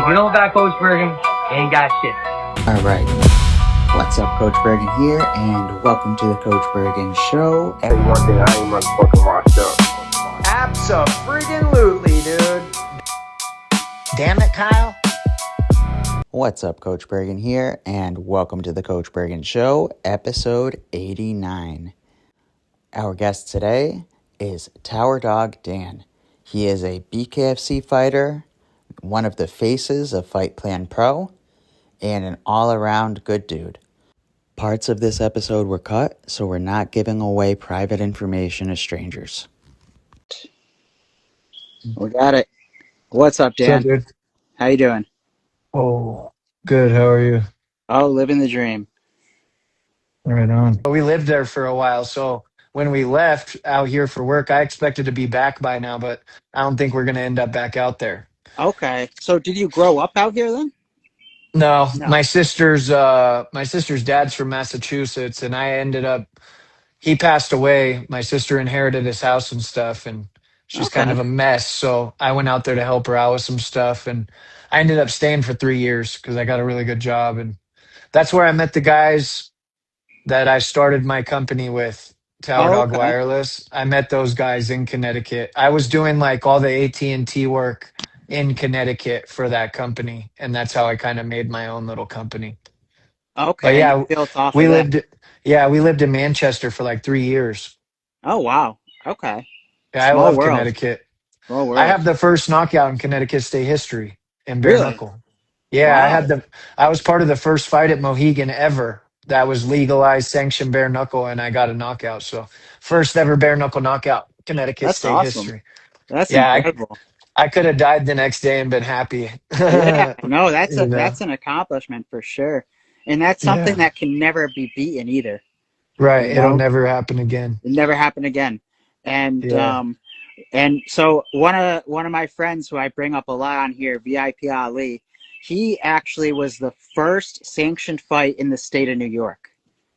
if you don't got Coach Bergen, you ain't got shit. All right. What's up, Coach Bergen here, and welcome to the Coach Bergen Show. Hey, one thing I ain't motherfucking washed up. Abso-friggin-lutely, dude. Damn it, Kyle. What's up, Coach Bergen here, and welcome to the Coach Bergen Show, episode 89. Our guest today is TowerDog Dan. He is a BKFC fighter, one of the faces of Fight Plan Pro, and an all-around good dude. Parts of this episode were cut, so we're not giving away private information to strangers. We got it. What's up, Dan? What's up, dude? How you doing? Oh, good. How are you? Oh, living the dream. Right on. We lived there for a while, so when we left out here for work, I expected to be back by now, but I don't think we're going to end up back out there. Okay. So did you grow up out here then? No, No. my sister's dad's from Massachusetts, and he passed away. My sister inherited his house and stuff, and she's Okay. kind of a mess. So I went out there to help her out with some stuff, and I ended up staying for 3 years because I got a really good job, and that's where I met the guys that I started my company with, TowerDog Okay. Wireless. I met those guys in Connecticut. I was doing like all the AT&T work in Connecticut for that company, and that's how I kind of made my own little company. Okay. But And yeah, you built off we of that. lived in Manchester for like 3 years. Oh, wow. Okay. Yeah, I Small love world. Connecticut. Small I world. have the first knockout in Connecticut state history in bare Really? knuckle. Yeah, Wow. I was part of the first fight at Mohegan ever that was legalized, sanctioned bare knuckle, and I got a knockout. So first ever bare knuckle knockout, Connecticut That's state awesome. history. That's Yeah, incredible. I could have died the next day and been happy. Yeah. No, that's You know? an accomplishment for sure. And that's something Yeah. that can never be beaten either. Right. You It'll know? never happen again. It never happen again. And Yeah. and so one of my friends who I bring up a lot on here, VIP Ali, he actually was the first sanctioned fight in the state of New York.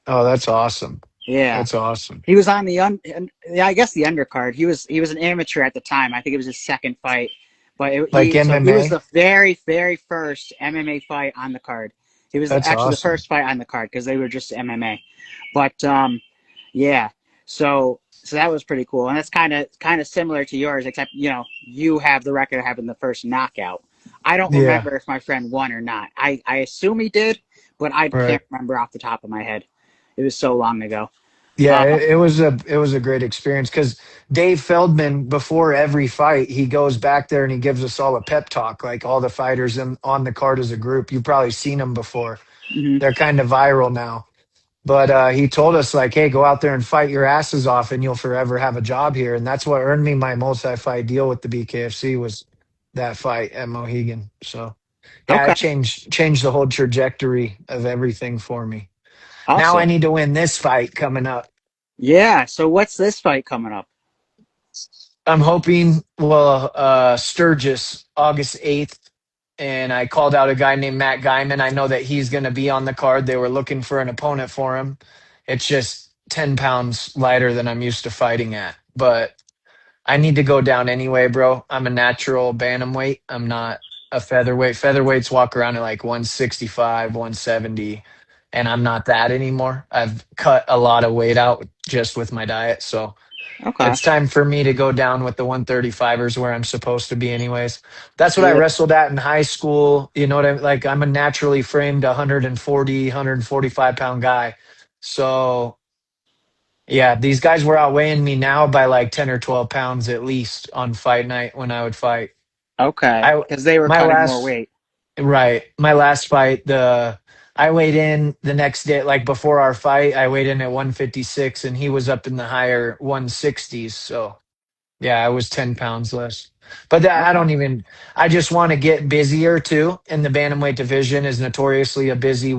Oh, that's awesome. Yeah. That's awesome. He was on yeah, I guess the undercard. He was an amateur at the time. I think it was his second fight. But Like he was MMA? the very, very first MMA fight on the card. He was That's actually the awesome. first fight on the card because they were just MMA. But yeah, so that was pretty cool, and that's kind of similar to yours, except you have the record of having the first knockout. I don't Yeah. remember if my friend won or not. I assume he did, but I Right. can't remember off the top of my head. It was so long ago. Yeah, Uh, it was a great experience because Dave Feldman, before every fight, he goes back there and he gives us all a pep talk, like all the fighters on the card as a group. You've probably seen them before. mhm. They're kind of viral now. But he told us like, hey, go out there and fight your asses off, and you'll forever have a job here. And that's what earned me my multi-fight deal with the BKFC was that fight at Mohegan. So yeah, Okay, it changed the whole trajectory of everything for me. Now I awesome. need to win this fight coming up. Yeah. So what's this fight coming up? I'm hoping, well, Sturgis, August 8th. And I called out a guy named Matt Guyman. I know that he's going to be on the card. They were looking for an opponent for him. It's just 10 pounds lighter than I'm used to fighting at. But I need to go down anyway, bro. I'm a natural bantamweight. I'm not a featherweight. Featherweights walk around at like 165, 170, and I'm not that anymore. I've cut a lot of weight out just with my diet. So Okay. it's time for me to go down with the 135ers where I'm supposed to be anyways. That's what I Yeah. wrestled at in high school. You know what I like? I'm a naturally framed 140, 145 pound guy. So yeah, these guys were outweighing me now by like 10 or 12 pounds at least on fight night when I would fight. Okay. I Because they were my cutting more last weight. Right. My last fight, the I weighed in the next day, like before our fight, I weighed in at 156 and he was up in the higher 160s. So yeah, I was 10 pounds less. But that, I Okay. don't even, I just want to get busier too. And the bantamweight division is notoriously a busy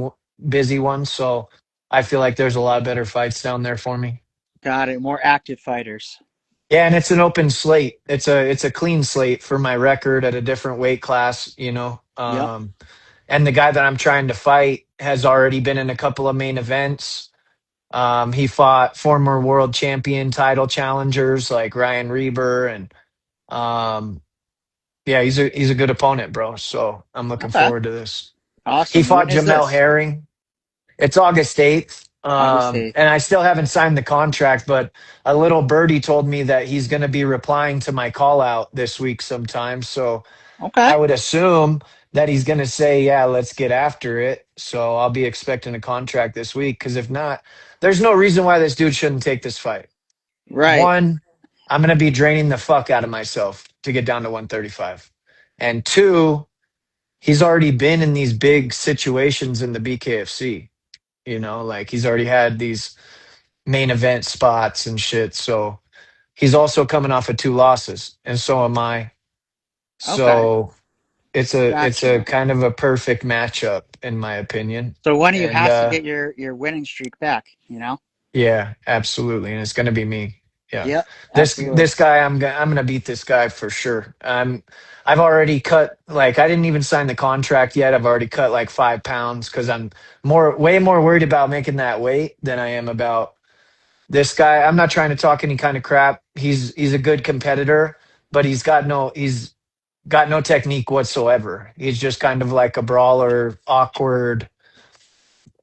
one. So I feel like there's a lot better fights down there for me. Got it. More active fighters. Yeah, and it's an open slate. It's a clean slate for my record at a different weight class, you know. Yep. And the guy that I'm trying to fight has already been in a couple of main events. He fought former world champion title challengers like Ryan Reber and um, Yeah, he's a good opponent, bro. So I'm looking Okay. forward to this. He Awesome. fought When is Jamel this? Herring. It's August 8th. August 8th. And I still haven't signed the contract, but a little birdie told me that he's going to be replying to my call out this week sometime. So Okay. I would assume that he's going to say, yeah, let's get after it. So I'll be expecting a contract this week. Because if not, there's no reason why this dude shouldn't take this fight. Right. One, I'm going to be draining the fuck out of myself to get down to 135. And two, he's already been in these big situations in the BKFC. Like he's already had these main event spots and shit. So he's also coming off of 2 losses, and so am I. Okay. So it's a Gotcha. kind of a perfect matchup in my opinion. So when do you And have to get your winning streak back? yeah, absolutely, and it's going to be me. Yeah, Yep. Absolutely. this guy, I'm gonna beat this guy for sure. I've already cut, like, I didn't even sign the contract yet. I've already cut like 5 pounds because I'm way more worried about making that weight than I am about this guy. I'm not trying to talk any kind of crap. He's a good competitor, but he's got no technique whatsoever. He's just kind of like a brawler, awkward.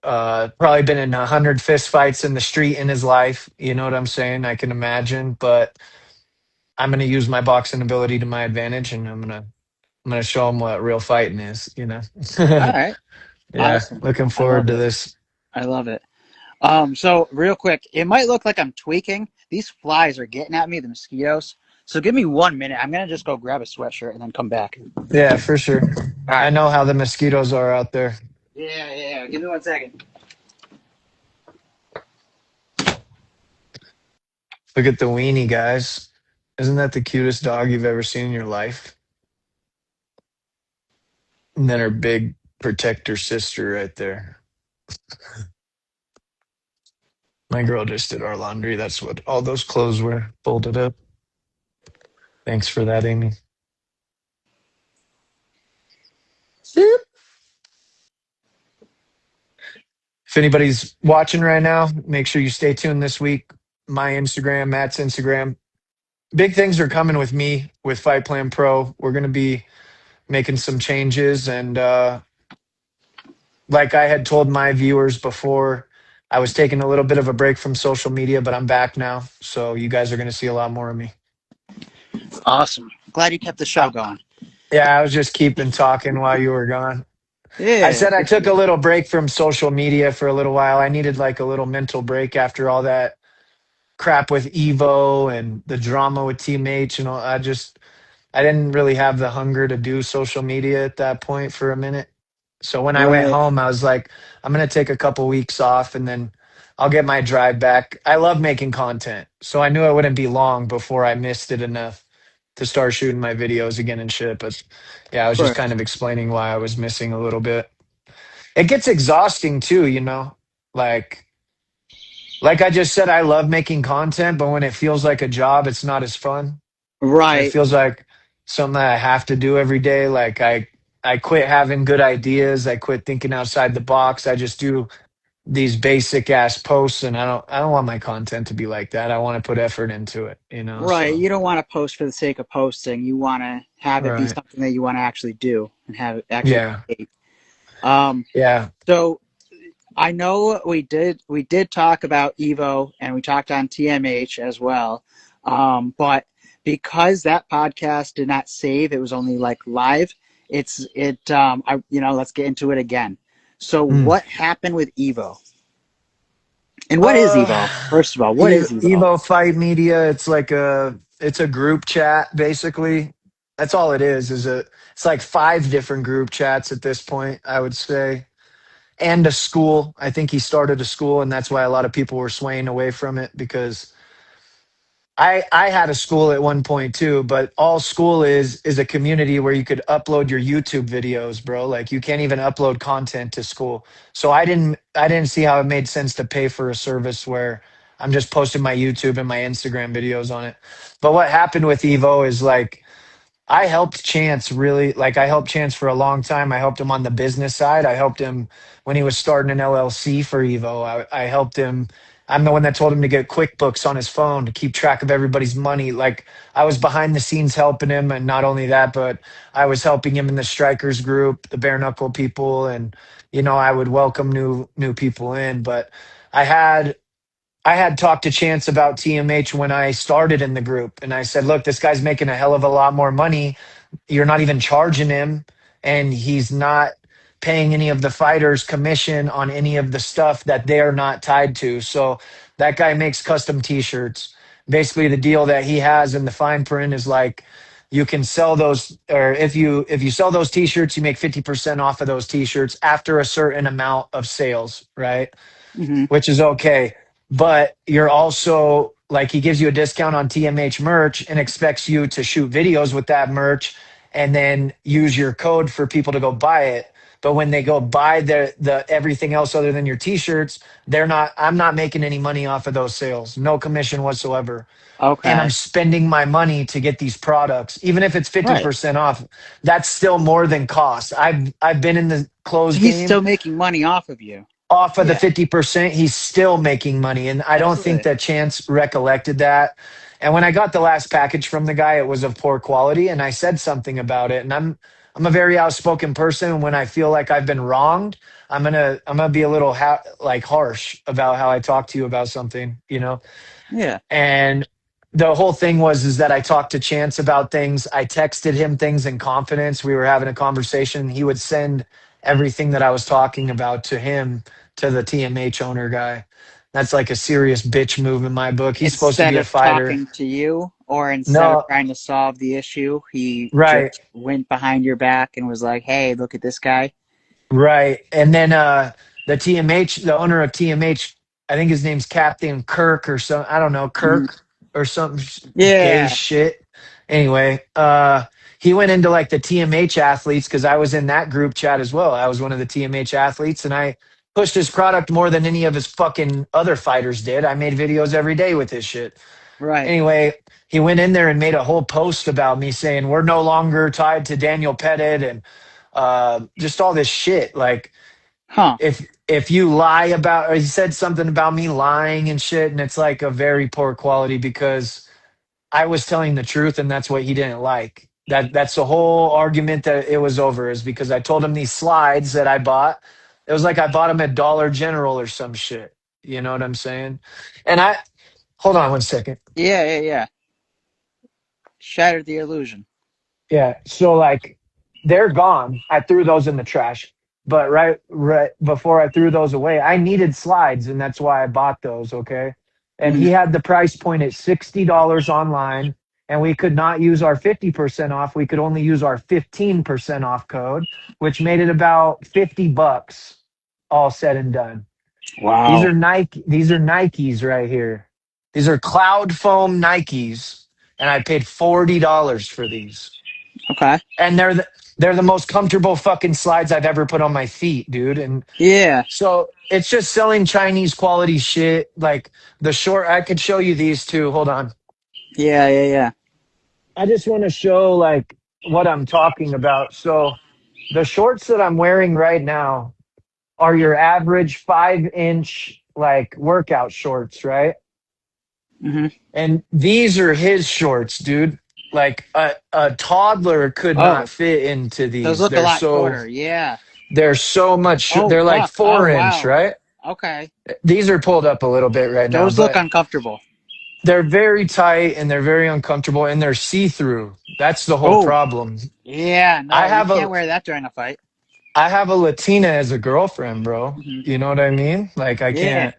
Probably been in 100 fist fights in the street in his life. You know what I'm saying? I can imagine, but I'm going to use my boxing ability to my advantage, and I'm gonna show him what real fighting is. All right. Yeah, Awesome. looking I forward love to it. this. I love it. So real quick, it might look like I'm tweaking. These flies are getting at me, the mosquitoes. So give me 1 minute. I'm gonna just go grab a sweatshirt and then come back. Yeah, for sure. All I right. know how the mosquitoes are out there. Yeah. Give me 1 second. Look at the weenie, guys. Isn't that the cutest dog you've ever seen in your life? And then her big protector sister right there. My girl just did our laundry. That's what all those clothes were folded up. Thanks for that, Amy. If anybody's watching right now, make sure you stay tuned this week. My Instagram, Matt's Instagram. Big things are coming with me with Fight Plan Pro. We're going to be making some changes. And like I had told my viewers before, I was taking a little bit of a break from social media, but I'm back now. So you guys are going to see a lot more of me. Awesome. Glad you kept the show going. Yeah, I was just keeping talking while you were gone. I Yeah. said I took a little break from social media for a little while. I needed like a little mental break after all that crap with Evo and the drama with Team H and all. I didn't really have the hunger to do social media at that point for a minute. So when I went Right. home, I was like, I'm going to take a couple weeks off and then I'll get my drive back. I love making content. So I knew it wouldn't be long before I missed it enough to start shooting my videos again and shit. But yeah, I was just Right. kind of explaining why I was missing a little bit. It gets exhausting too, like like I just said, I love making content, but when it feels like a job, it's not as fun. When it Right. feels like something that I have to do every day, like I quit having good ideas. I quit thinking outside the box. I just do these basic ass posts, and I don't want my content to be like that. I want to put effort into it. Right. So You don't want to post for the sake of posting. You want to have it be right. something that you want to actually do and have it actually Yeah. create. Um, Yeah. so I know we did talk about Evo and we talked on TMH as well. But because that podcast did not save, it was only like live. Let's get into it again. So Mm. what happened with Evo? And what is Evo? Uh, First of all, what is Evo? Evo Fight Media. It's a group chat basically. That's all it is. It's like 5 different group chats at this point, I would say, and a school. I think he started a school, and that's why a lot of people were swaying away from it because I had a school at one point too, but all school is a community where you could upload your YouTube videos, bro. Like you can't even upload content to school. So I didn't see how it made sense to pay for a service where I'm just posting my YouTube and my Instagram videos on it. But what happened with Evo is like I helped Chance really, like I helped Chance for a long time. I helped him on the business side. I helped him when he was starting an LLC for Evo. I helped him. I'm the one that told him to get QuickBooks on his phone to keep track of everybody's money. Like I was behind the scenes helping him, and not only that, but I was helping him in the strikers group, the bare knuckle people, and I would welcome new people in. But I had I had talked to Chance about TMH when I started in the group, and I said, "Look, this guy's making a hell of a lot more money. You're not even charging him, and he's not paying any of the fighters commission on any of the stuff that they're not tied to. So that guy makes custom t-shirts. Basically the deal that he has in the fine print is like you can sell those, or if you sell those t-shirts, you make 50% off of those t-shirts after a certain amount of sales, right? Hmm. Which is okay. But you're also like, he gives you a discount on TMH merch and expects you to shoot videos with that merch and then use your code for people to go buy it. But when they go buy the everything else other than your t-shirts, I'm not making any money off of those sales. No commission whatsoever. And I'm Okay. spending my money to get these products. Even if it's Right. 50% off, that's still more than cost. I've been in the clothes So he's game. still making money off of you. Off of the Yeah, 50%, he's still making money. And I don't think absolutely. that Chance recollected that. And when I got the last package from the guy, it was of poor quality. And I said something about it. And I'm a very outspoken person. When I feel like I've been wronged, I'm gonna be a little like harsh about how I talk to you about something. Yeah. And the whole thing was is that I talked to Chance about things. I texted him things in confidence. We were having a conversation. He would send everything that I was talking about to him, to the TMH owner guy. That's like a serious bitch move in my book. He's supposed to Instead be a of fighter. talking to you, or instead of No, trying to solve the issue, he right. just went behind your back and was like, "Hey, look at this guy." Right. And then the owner of TMH, I think his name's Captain Kirk or some, I don't know, Mhm. Kirk or something gay Yeah. shit. Anyway, he went into like the TMH athletes because I was in that group chat as well. I was one of the TMH athletes, and I pushed his product more than any of his fucking other fighters did. I made videos every day with his shit. Right. Anyway, he went in there and made a whole post about me saying we're no longer tied to Daniel Pettit, and just all this shit. Like Huh. if you lie about, or he said something about me lying and shit, and it's like a very poor quality because I was telling the truth, and that's what he didn't like. That's the whole argument that it was over, is because I told him these slides that I bought. It was like I bought them at Dollar General or some shit. You know what I'm saying? And I hold on one second. Yeah, yeah, yeah. Shattered the illusion. Yeah. So like they're gone. I threw those in the trash. But right before I threw those away, I needed slides, and that's why I bought those, okay? And Hmm. he had the price point at $60 online, and we could not use our 50% off. We could only use our 15% off code, which made it about $50 all said and done. These Wow. are Nikes right here. These are Cloud Foam Nikes, and I paid $40 for these. Okay. And they're the most comfortable fucking slides I've ever put on my feet, dude. And Yeah. so it's just selling Chinese quality shit. Like the short, I could show you these too. Hold on. Yeah, yeah, yeah. I just want to show like what I'm talking about. So the shorts that I'm wearing right now are your average 5-inch like workout shorts, right? Hmm. And these are his shorts, dude. Like a toddler could not Oh, fit into those these. look a lot shorter. Yeah. They're so much, Oh, they're like fuck. Oh, 4-inch, wow. right? Okay. These are pulled up a little bit right now, Those look but uncomfortable. they're very tight and they're very uncomfortable and they're see-through. That's the whole Oh, problem. yeah. I No, you have can't a wear that during a fight. I have a Latina as a girlfriend, bro. Hmm. You know what I mean? Like I Yeah. can't.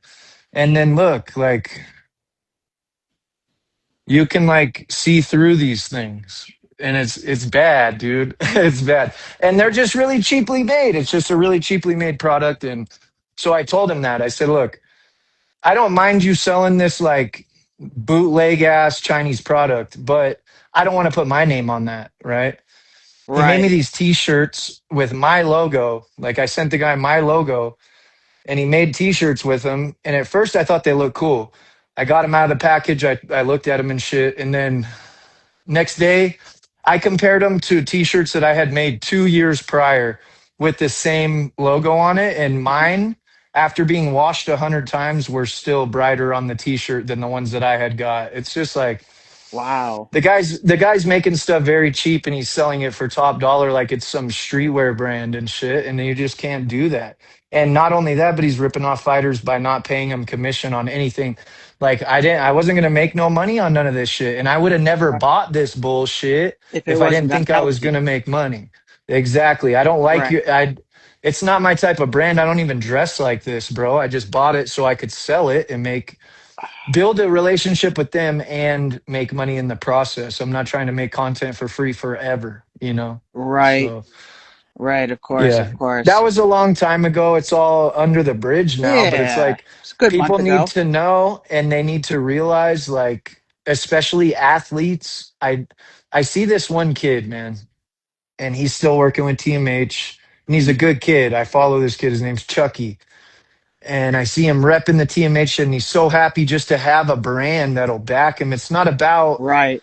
And then look, like you can like see through these things. And it's bad, dude. It's bad. And they're just really cheaply made. It's just a really cheaply made product. And so I told him that. I said, look, I don't mind you selling this like bootleg ass Chinese product, but I don't want to put my name on that, right? He made me Right. these t-shirts with my logo. Like I sent the guy my logo and he made t-shirts with them. And at first I thought they looked cool. I got them out of the package. I looked at them and shit. And then next day I compared them to t-shirts that I had made 2 years prior with the same logo on it. And mine after being washed 100 times, were still brighter on the t-shirt than the ones that I had got. It's just like Wow. the guy's making stuff very cheap and he's selling it for top dollar like it's some streetwear brand and shit, and you just can't do that. And not only that, but he's ripping off fighters by not paying them commission on anything. Like I wasn't gonna make no money on none of this shit, and I would have never bought this bullshit If it if I wasn't didn't gonna think I help was you. gonna make money. Exactly. I don't like Right. you. It's not my type of brand. I don't even dress like this, bro. I just bought it so I could sell it and build a relationship with them and make money in the process. I'm not trying to make content for free forever, you know? Right. So, Right. Of course. yeah, Of course. that was a long time ago. It's all under the bridge now, but it's Yeah. like It's a good month people need ago. to know and they need to realize, like, especially athletes. I see this one kid, man, and he's still working with TMH, and he's a good kid. I follow this kid. His name's Chucky. And I see him repping the TMH, and he's so happy just to have a brand that'll back him. It's not about Right.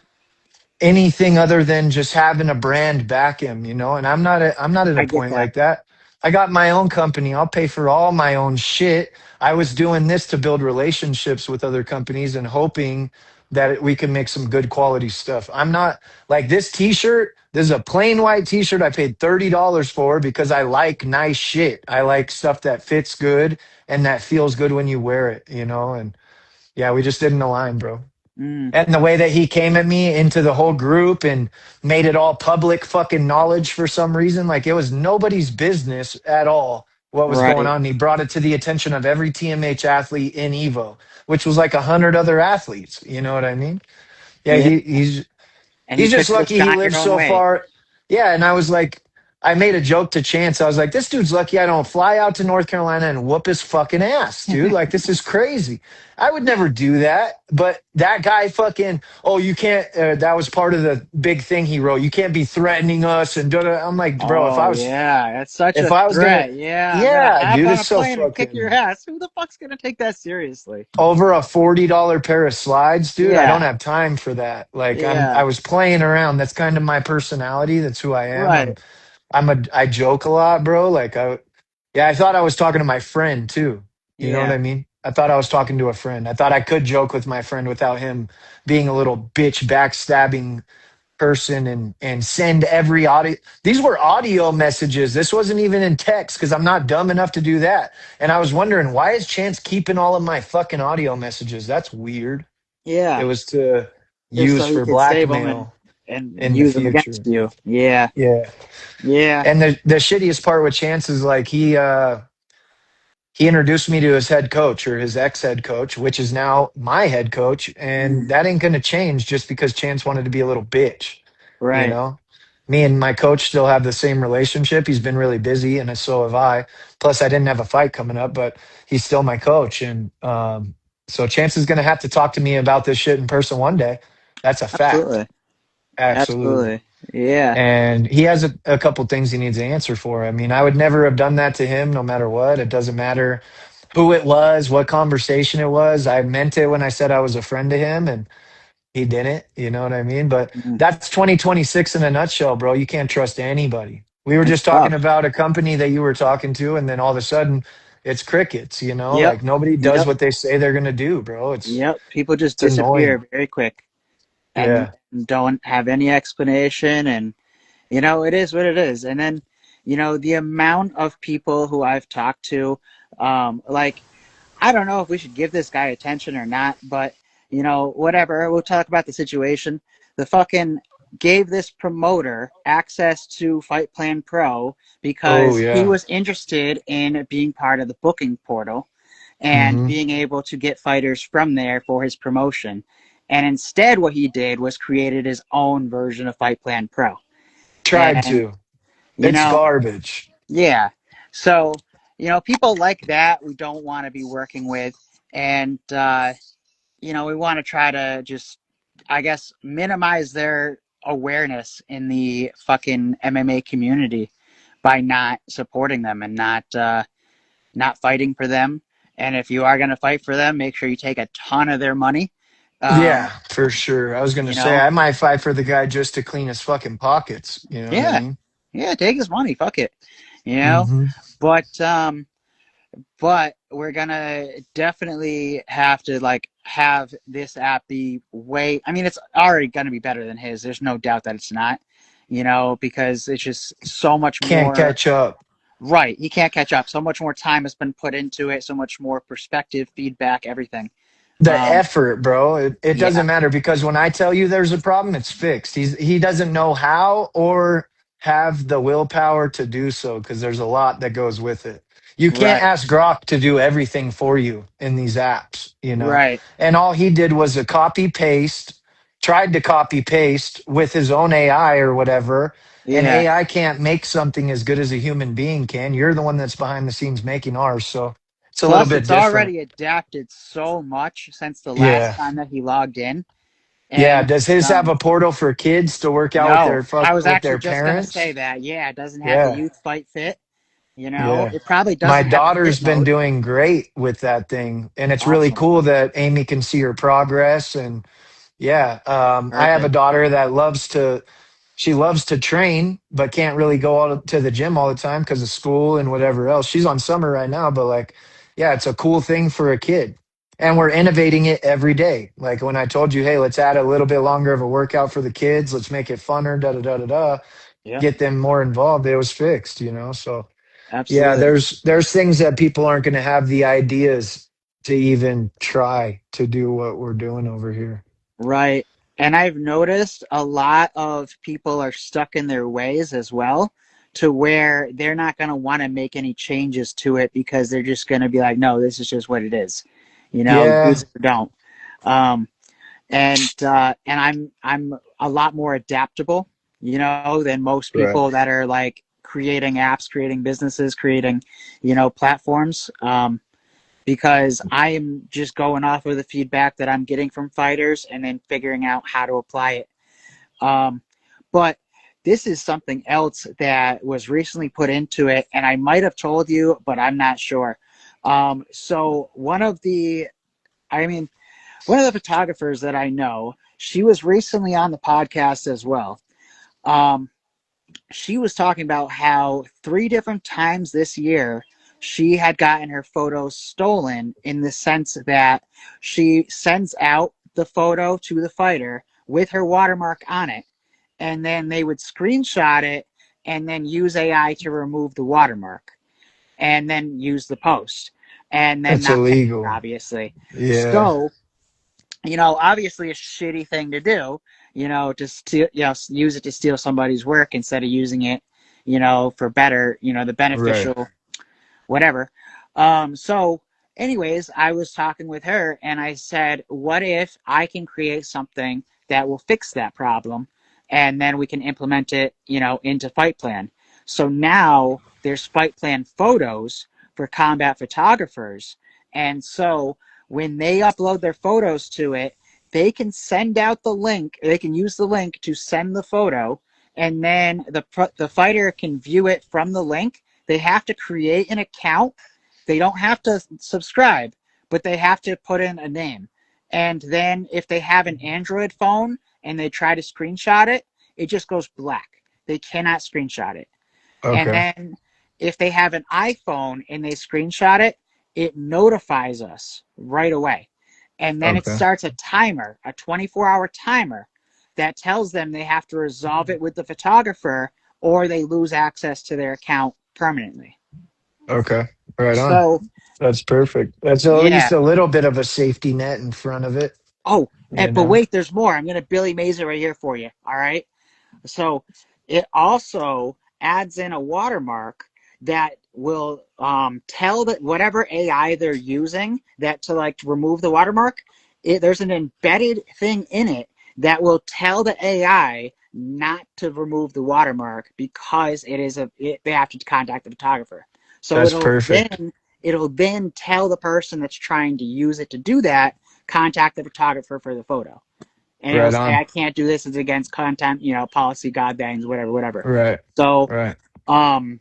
anything other than just having a brand back him, you know. And I'm not at a I get point that. like that. I got my own company. I'll pay for all my own shit. I was doing this to build relationships with other companies and hoping that we can make some good quality stuff. I'm not like this t-shirt. This is a plain white t-shirt I paid $30 for because I like nice shit. I like stuff that fits good and that feels good when you wear it, you know. And yeah, we just didn't align, bro. Mm. And the way that he came at me into the whole group and made it all public fucking knowledge for some reason, like it was nobody's business at all what was going Right. on. And he brought it to the attention of every TMH athlete in Evo, which was like 100 other athletes. You know what I mean? Yeah, Yeah. he's And you he's took just the lucky he shot your lives own so way. far. Yeah, and I was like, I made a joke to Chance. I was like, this dude's lucky I don't fly out to North Carolina and whoop his fucking ass, dude. Like, this is crazy. I would never do that. But that guy fucking, oh, you can't, that was part of the big thing he wrote. You can't be threatening us. And da-da. I'm like, bro, Oh yeah, that's such if a I was gonna, threat. Yeah, I'm gonna yeah, hop dude, on a it's so plane and kick your fucking ass. Who the fuck's gonna take that seriously? over a $40 pair of slides, dude. I don't Yeah. have time for that. Like, I Yeah. was playing around. That's kind of my personality. That's who I am. Right. I joke a lot, bro. Yeah, I thought I was talking to my friend too. You know what Yeah. I mean? I thought I was talking to a friend. I thought I could joke with my friend without him being a little bitch backstabbing person and send every audio. These were audio messages. This wasn't even in text because I'm not dumb enough to do that. And I was wondering, why is Chance keeping all of my fucking audio messages? That's weird. It Yeah. was to Just so use he for could save them blackmail and in the use them against future. you. Yeah. Yeah. Yeah. And the shittiest part with Chance is like he introduced me to his head coach or his ex head coach, which is now my head coach, and Mm. that ain't gonna change just because Chance wanted to be a little bitch. You Right. know, me and my coach still have the same relationship. He's been really busy, and so have I. Plus, I didn't have a fight coming up, but he's still my coach, and so Chance is gonna have to talk to me about this shit in person one day. That's a fact. Absolutely. Absolutely. Absolutely. Yeah. And he has a couple things he needs to answer for. I mean, I would never have done that to him no matter what. It doesn't matter who it was, what conversation it was. I meant it when I said I was a friend to him and he didn't, you know what I mean? But Mm. that's 2026 in a nutshell, bro. You can't trust anybody. We were It's just talking tough. about a company that you were talking to, and then all of a sudden it's crickets, you know? Yep. Like nobody does Yep. what they say they're gonna do, bro. Yep. People just It's annoying. disappear very quick and Yeah. don't have any explanation. And, it is what it is. And then, the amount of people who I've talked to, like, I don't know if we should give this guy attention or not, but, whatever. We'll talk about the situation. The fucking gave this promoter access to Fight Plan Pro Oh because he yeah. was interested in being part of the booking portal and Hmm. being able to get fighters from there for his promotion. And instead, what he did was created his own version of Fight Plan Pro. Tried And, to. you It's know, garbage. yeah. So, people like that we don't want to be working with. And, we want to try to just, I guess, minimize their awareness in the fucking MMA community by not supporting them and not fighting for them. And if you are going to fight for them, make sure you take a ton of their money. Yeah, Um, for sure. I was gonna you say know, I might fight for the guy just to clean his fucking pockets. You know what I yeah, mean? yeah, take his money, fuck it, you know. Hmm. But but we're gonna definitely have to like have this app be way. I mean, it's already gonna be better than his. There's no doubt that it's not. Because it's just so much Can't more. catch up. Right, you can't catch up. So much more time has been put into it. So much more perspective, feedback, everything. The Um, effort, bro. It yeah, doesn't matter because when I tell you there's a problem, it's fixed. He doesn't know how or have the willpower to do so because there's a lot that goes with it. You can't right, ask Grok to do everything for you in these apps. right, And all he did was a copy paste, tried to copy paste with his own AI or whatever. And yeah. AI can't make something as good as a human being can. You're the one that's behind the scenes making ours, so it's a little Plus, bit it's different. already adapted so much since the last Yeah. time that he logged in, Yeah, and does his have a portal for kids to work out with no, their I was with actually their just gonna say parents? that. Yeah, it doesn't have the Yeah, youth fight fit. yeah. It probably My doesn't have a daughter's hit been mode. doing great with that thing, and it's really Awesome, cool that Amy can see her progress. And yeah, I have a perfect. daughter that she loves to train, but can't really go all to the gym all the time because of school and whatever else. She's on summer right now, but like, yeah, it's a cool thing for a kid. And we're innovating it every day. Like when I told you, hey, let's add a little bit longer of a workout for the kids, let's make it funner, da da da da da, Yeah, get them more involved. It was fixed. So yeah, absolutely. there's things that people aren't going to have the ideas to even try to do what we're doing over here. Right. And I've noticed a lot of people are stuck in their ways as well, to where they're not going to want to make any changes to it because they're just going to be like, no, this is just what it is. Yeah, Use it or don't. Um, and I'm a lot more adaptable, than most right. people that are like creating apps, creating businesses, creating, platforms. Because I am just going off of the feedback that I'm getting from fighters and then figuring out how to apply it. Um, but this is something else that was recently put into it, and I might have told you, but I'm not sure. So one of the photographers that I know, she was recently on the podcast as well. Um, she was talking about how 3 different times this year she had gotten her photos stolen, in the sense that she sends out the photo to the fighter with her watermark on it, and then they would screenshot it and then use AI to remove the watermark and then use the post and then That's not pay her, illegal. obviously. Yeah, So, obviously a shitty thing to do, to steal, use it to steal somebody's work instead of using it, for better, the right. beneficial, whatever. So, anyways, I was talking with her and I said, what if I can create something that will fix that problem, and then we can implement it, into Fight Plan. So now there's Fight Plan photos for combat photographers. And so when they upload their photos to it, they can send out the link, they can use the link to send the photo, and then the fighter can view it from the link. They have to create an account. They don't have to subscribe, but they have to put in a name. And then if they have an Android phone and they try to screenshot it, it just goes black. They cannot screenshot it. And Okay. then if they have an iPhone and they screenshot it, it notifies us right away. And then it Okay. starts a timer, a 24-hour timer that tells them they have to resolve it with the photographer, or they lose access to their account permanently. Okay. Right on. So, That's perfect. That's at least yeah. a little bit of a safety net in front of it, Oh, you but know? wait, there's more. I'm going to Billy Mays it right here for you. All right. So it also adds in a watermark that will tell that whatever AI they're using that to like remove the watermark, there's an embedded thing in it that will tell the AI not to remove the watermark because they have to contact the photographer. So That's perfect. it'll then tell the person that's trying to use it to do that, contact the photographer for the photo, and it'll Right say on. I can't do this. It's against content, policy, guidelines, whatever, whatever. Right. So, Right. um,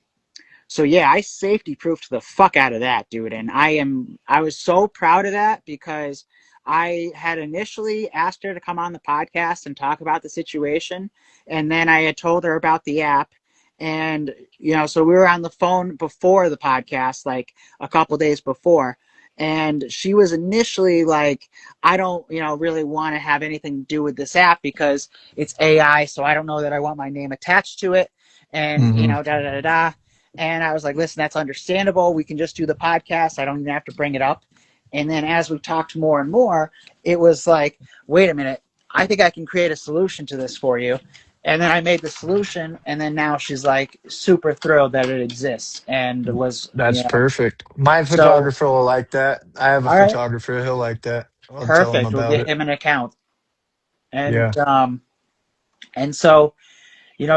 so yeah, I safety proofed the fuck out of that, dude, and I was so proud of that because I had initially asked her to come on the podcast and talk about the situation, and then I had told her about the app, And, so we were on the phone before the podcast, like a couple days before. And she was initially like, I don't, really want to have anything to do with this app because it's AI. So I don't know that I want my name attached to it. And, Mm-hmm. da da da da. And I was like, listen, that's understandable. We can just do the podcast. I don't even have to bring it up. And then as we talked more and more, it was like, wait a minute, I think I can create a solution to this for you. And then I made the solution, and then now she's like super thrilled that it exists and was, That's perfect. My so, photographer will like that. I have a all right, photographer. He'll like that. I'll tell him perfect. We'll about get it. him an account. Yeah. And so,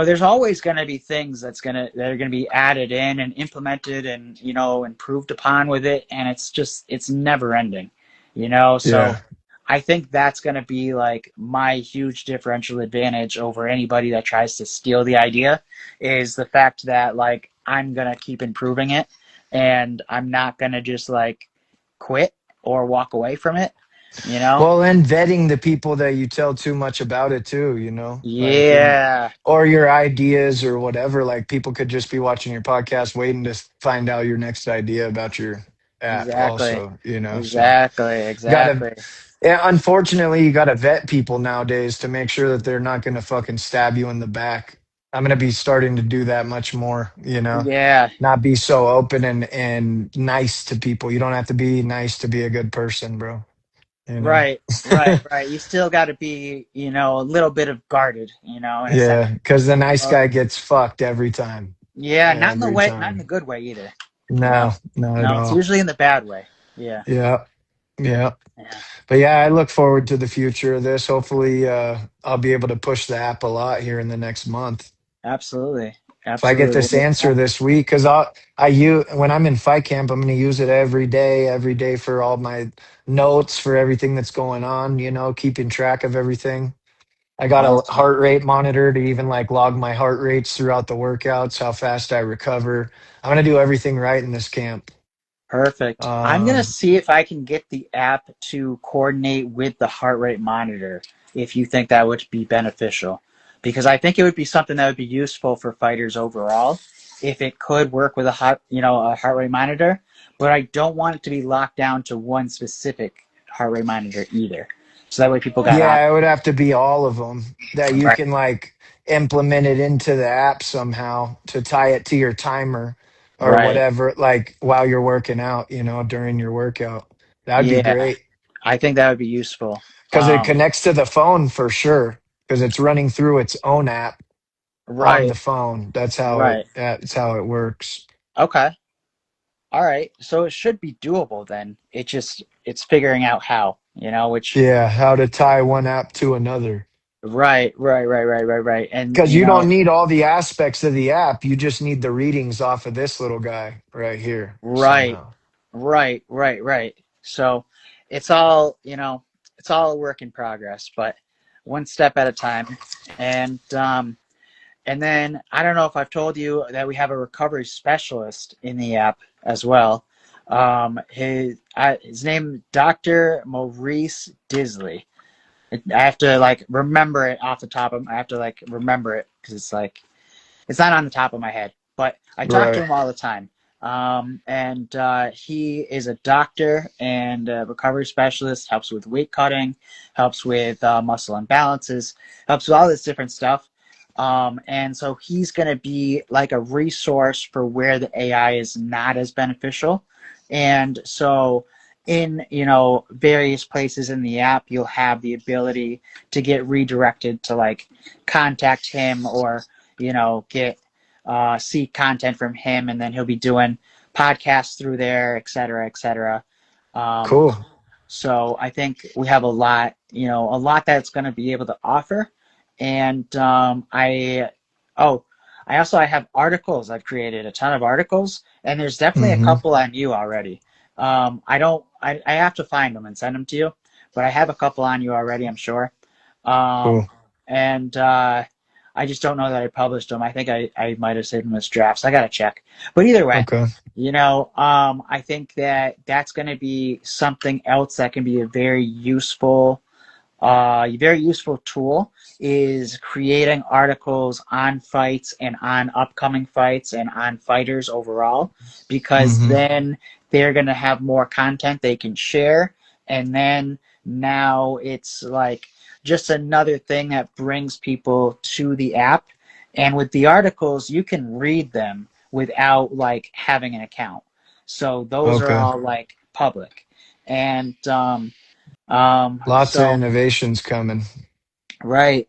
there's always going to be things that are going to be added in and implemented and, improved upon with it. And it's never ending, so Yeah. I think that's going to be like my huge differential advantage over anybody that tries to steal the idea is the fact that like, I'm going to keep improving it and I'm not going to just like quit or walk away from it, Well, and vetting the people that you tell too much about it too, like, Yeah, or your ideas or whatever. Like people could just be watching your podcast, waiting to find out your next idea about your app exactly. also, so Exactly. gotta, Exactly. yeah, unfortunately you gotta vet people nowadays to make sure that they're not gonna fucking stab you in the back. I'm gonna be starting to do that much more, Yeah. not be so open and nice to people. You don't have to be nice to be a good person, bro. you know Right. Right. Right. You still got to be, a little bit of guarded, in a sense. Yeah, because the nice Uh, guy gets fucked every time. yeah. Not in the Every way, not in the time. good way either. No, not at No, it's all. usually in the bad way. Yeah. Yeah, yeah. Yeah. But yeah, I look forward to the future of this. Hopefully, I'll be able to push the app a lot here in the next month. Absolutely. If I get Absolutely. this answer this week, because I use when I'm in fight camp, I'm going to use it every day for all my notes for everything that's going on. Keeping track of everything. I got a Awesome. heart rate monitor to even like log my heart rates throughout the workouts, how fast I recover. I'm gonna do everything right in this camp. Perfect. I'm going to Um, see if I can get the app to coordinate with the heart rate monitor if you think that would be beneficial. Because I think it would be something that would be useful for fighters overall if it could work with a heart rate monitor, but I don't want it to be locked down to one specific heart rate monitor either. So that way people got yeah, it options. would have to be all of them that you Right. can like implement it into the app somehow to tie it to your timer or Right. whatever, like while you're working out, during your workout. That'd be Yeah. great I think that would be useful. because it connects to the phone for sure because it's running through its own app on the Right. phone. Right. That's how it works. Okay. All right, so it should be doable then. It's figuring out how, which Yeah, how to tie one app to another. right. And Because you don't need all the aspects of the app. You just need the readings off of this little guy right here right, somehow. right. So it's all, it's all a work in progress, but one step at a time. And then I don't know if I've told you that we have a recovery specialist in the app as well. His name Dr. Maurice Disley. I have to like remember it off the top of. I have to like remember it because it's like it's not on the top of my head. But I talk to Right. him all the time, and he is a doctor and a recovery specialist. Helps with weight cutting, helps with muscle imbalances, helps with all this different stuff. And so he's going to be like a resource for where the AI is not as beneficial. And so in, various places in the app, you'll have the ability to get redirected to like contact him or, get, see content from him. And then he'll be doing podcasts through there, et cetera, et cetera. Um, Cool. so I think we have a lot that's going to be able to offer. And I have articles. I've created a ton of articles, and there's definitely a Hmm. couple on you already. I have to find them and send them to you, but I have a couple on you already, I'm sure. Um, Cool. and I just don't know that I published them. I think I might have saved them as drafts. I got to check. But either way, Okay. I think that that's going to be something else that can be a very useful A very useful tool is creating articles on fights and on upcoming fights and on fighters overall, because Mm-hmm. then they're going to have more content they can share. And then now it's like just another thing that brings people to the app. And with the articles, you can read them without like having an account. So those are Okay. all like public. And Lots of so innovations coming. right.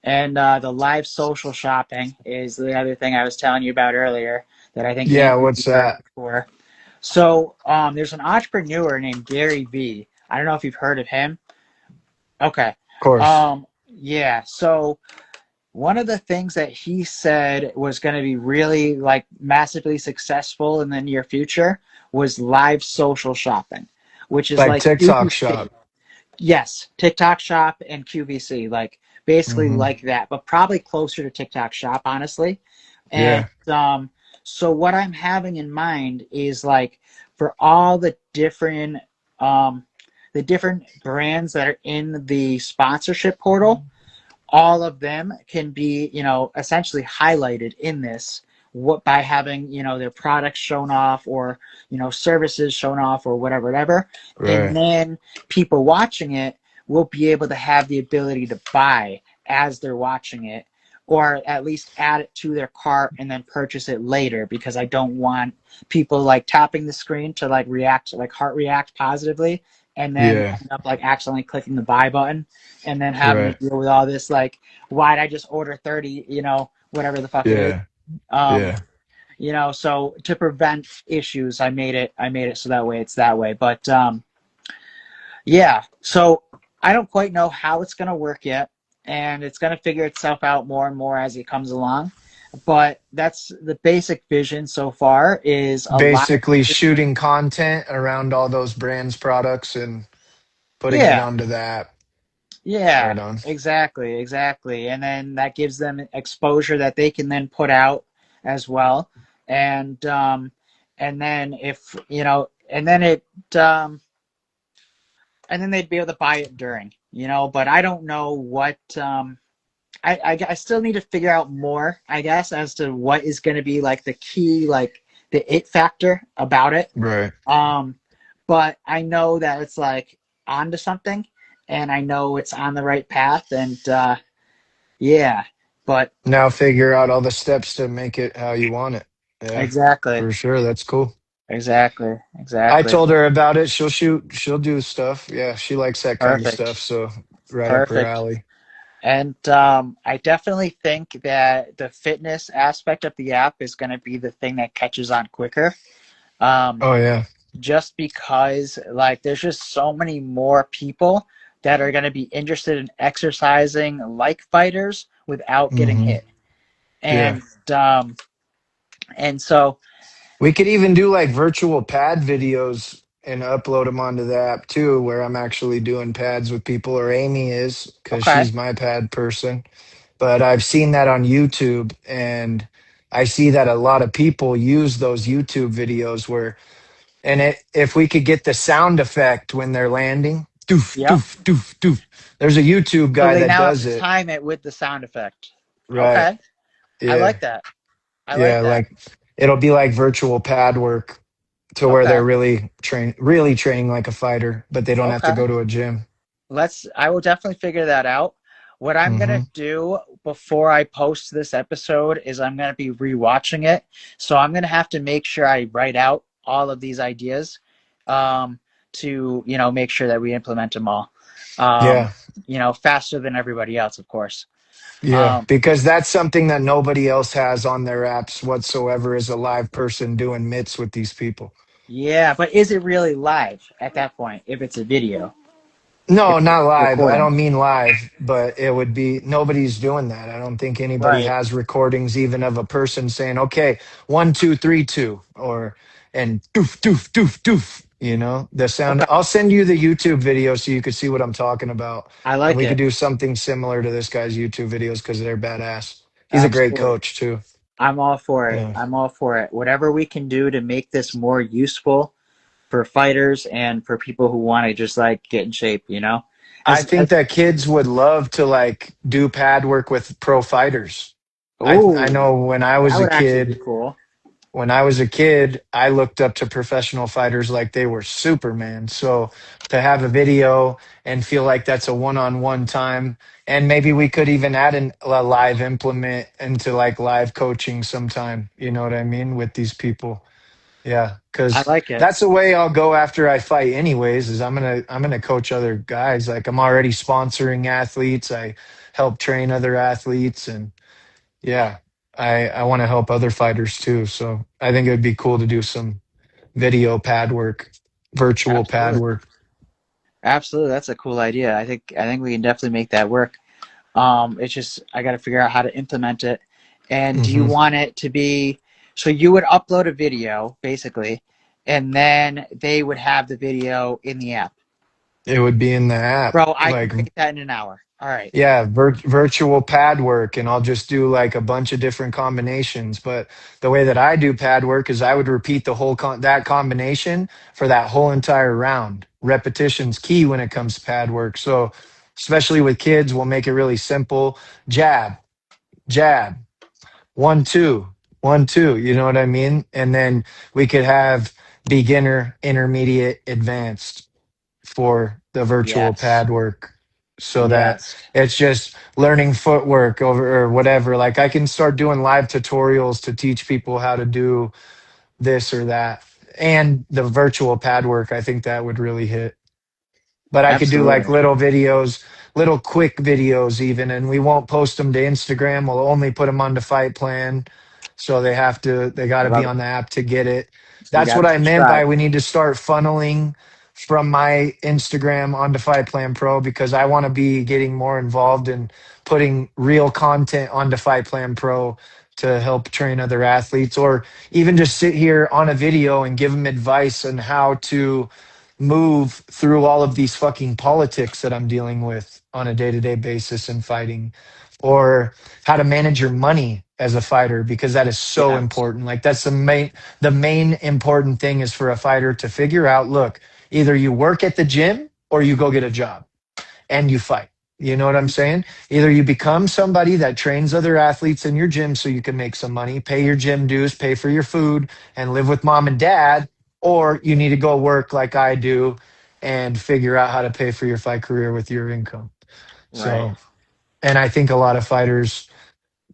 And the live social shopping is the other thing I was telling you about earlier that I think Yeah, Andrew what's you heard that? before. So there's an entrepreneur named Gary V. I don't know if you've heard of him. Okay. Of course. Yeah. So one of the things that he said was going to be really like massively successful in the near future was live social shopping, which is Like like TikTok QVC. shop. Yes, TikTok Shop and QVC, like basically Mm-hmm. like that, but probably closer to TikTok Shop, honestly. And Yeah. so what I'm having in mind is like for all um, the different brands that are in the sponsorship portal, all of them can be, essentially highlighted in this what by having, their products shown off or, services shown off or whatever. And Right. then people watching it will be able to have the ability to buy as they're watching it, or at least add it to their cart and then purchase it later, because I don't want people like tapping the screen to like react, like heart react positively, and then Yeah. end up like accidentally clicking the buy button and then having to Right. deal with all this like why'd I just order 30, whatever the fuck it is. Yeah. um Yeah. so to prevent issues, I made it so that way it's that way. But yeah, so I don't quite know how it's going to work yet, and it's going to figure itself out more and more as it comes along, but that's the basic vision so far, is a lot of Basically different. shooting content around all those brands products and putting it Yeah. onto the app. Yeah, Right on. exactly. And then that gives them exposure that they can then put out as well. And and then if um and then they'd be able to buy it during, but I don't know what I still need to figure out more, I guess, as to what is going to be like the key, like the it factor about it. Right. Um, but I know that it's like onto something, and I know it's on the right path, and yeah. But Now figure out all the steps to make it how you want it. Yeah. exactly, For sure. That's cool. exactly, I exactly. told her about it. She'll do stuff. Yeah, she likes that kind of stuff. Perfect, So right up her perfect. alley. And I definitely think that the fitness aspect of the app is going to be the thing that catches on quicker. Um, Oh yeah. just because like there's just so many more people that are going to be interested in exercising like fighters without getting Hmm. hit. Yeah. And um and so We could even do like virtual pad videos and upload them onto the app too, where I'm actually doing pads with people, or Amy is, because okay. she's my pad person. But I've seen that on YouTube, and I see that a lot of people use those YouTube videos where, and if we could get the sound effect when they're landing, doof, Yep. doof, doof, doof. There's a YouTube So guy they that now have does to it. time it with the sound effect. Right. Okay. I Yeah. like that. I Yeah. like that. Like it'll be like virtual pad work to where Okay. they're really training like a fighter, but they don't have to Okay. go to a gym. I will definitely figure that out. What I'm going to Hmm. do before I post this episode is I'm going to be rewatching it. So I'm going to have to make sure I write out all of these ideas, um, to, make sure that we implement them all, um, Yeah. faster than everybody else, of course. Yeah. Um, Because that's something that nobody else has on their apps whatsoever, is a live person doing mitts with these people. yeah, but is it really live at that point if it's a video, if No, it's not live. I recording? don't mean live, but it would be, nobody's doing that. I don't think anybody Right. has recordings even of a person saying, okay, 1, 2, 3, 2, or, and doof, doof, doof, doof, the sound. Okay. I'll send you the YouTube video so you could see what I'm talking about. I And like we could it. do something similar to this guy's YouTube videos because they're badass. He's a great Absolutely. coach too. I'm all for it. Yeah. I'm all for it. Whatever we can do to make this more useful, for fighters and for people who want to just like get in shape, you know? I think that kids would love to like do pad work with pro fighters. I Oh, know when I was that a would actually be kid, cool. I looked up to professional fighters like they were Superman. So to have a video and feel like that's a one-on-one time, and maybe we could even add a live implement into like live coaching sometime. You know what I mean? With these people. Yeah, I because like it. that's the way I'll go after I fight anyways, is I'm gonna coach other guys. Like I'm already sponsoring athletes. I help train other athletes, and yeah, I want to help other fighters too. So I think it would be cool to do some video pad work, virtual pad Absolutely. work. Absolutely. That's a cool idea. I think we can definitely make that work. It's just I got to figure out how to implement it. And do you Hmm. want it to be so you would upload a video basically, and then they would have the video in the app. It would be in the app, Bro, I can like create that in an hour. All right. yeah, virtual pad work, and I'll just do like a bunch of different combinations. But the way that I do pad work is I would repeat the whole that combination for that whole entire round. Repetition's key when it comes to pad work. So, especially with kids, we'll make it really simple. Jab, jab, 1, 2, 1, 2. You know what I mean? And then we could have beginner, intermediate, advanced for the virtual Yes. pad work, so that Yes. it's just learning footwork over or whatever. Like I can start doing live tutorials to teach people how to do this or that. And the virtual pad work, I think that would really hit. But I could do like Absolutely. little videos, little quick videos even, and we won't post them to Instagram. We'll only put them on the Fight Plan. So they got I to be love it. on the app to get it. You That's got what to I meant by subscribe. we need to start funneling from my Instagram onto Fight Plan Pro, because I want to be getting more involved in putting real content onto Fight Plan Pro to help train other athletes, or even just sit here on a video and give them advice on how to move through all of these fucking politics that I'm dealing with on a day-to-day basis in fighting, or how to manage your money as a fighter, because that is so Yes. important. Like that's the main important thing is for a fighter to figure out, look, either you work at the gym or you go get a job and you fight. You know what I'm saying? Either you become somebody that trains other athletes in your gym so you can make some money, pay your gym dues, pay for your food, and live with mom and dad, or you need to go work like I do and figure out how to pay for your fight career with your income. Right. So, and I think a lot of fighters,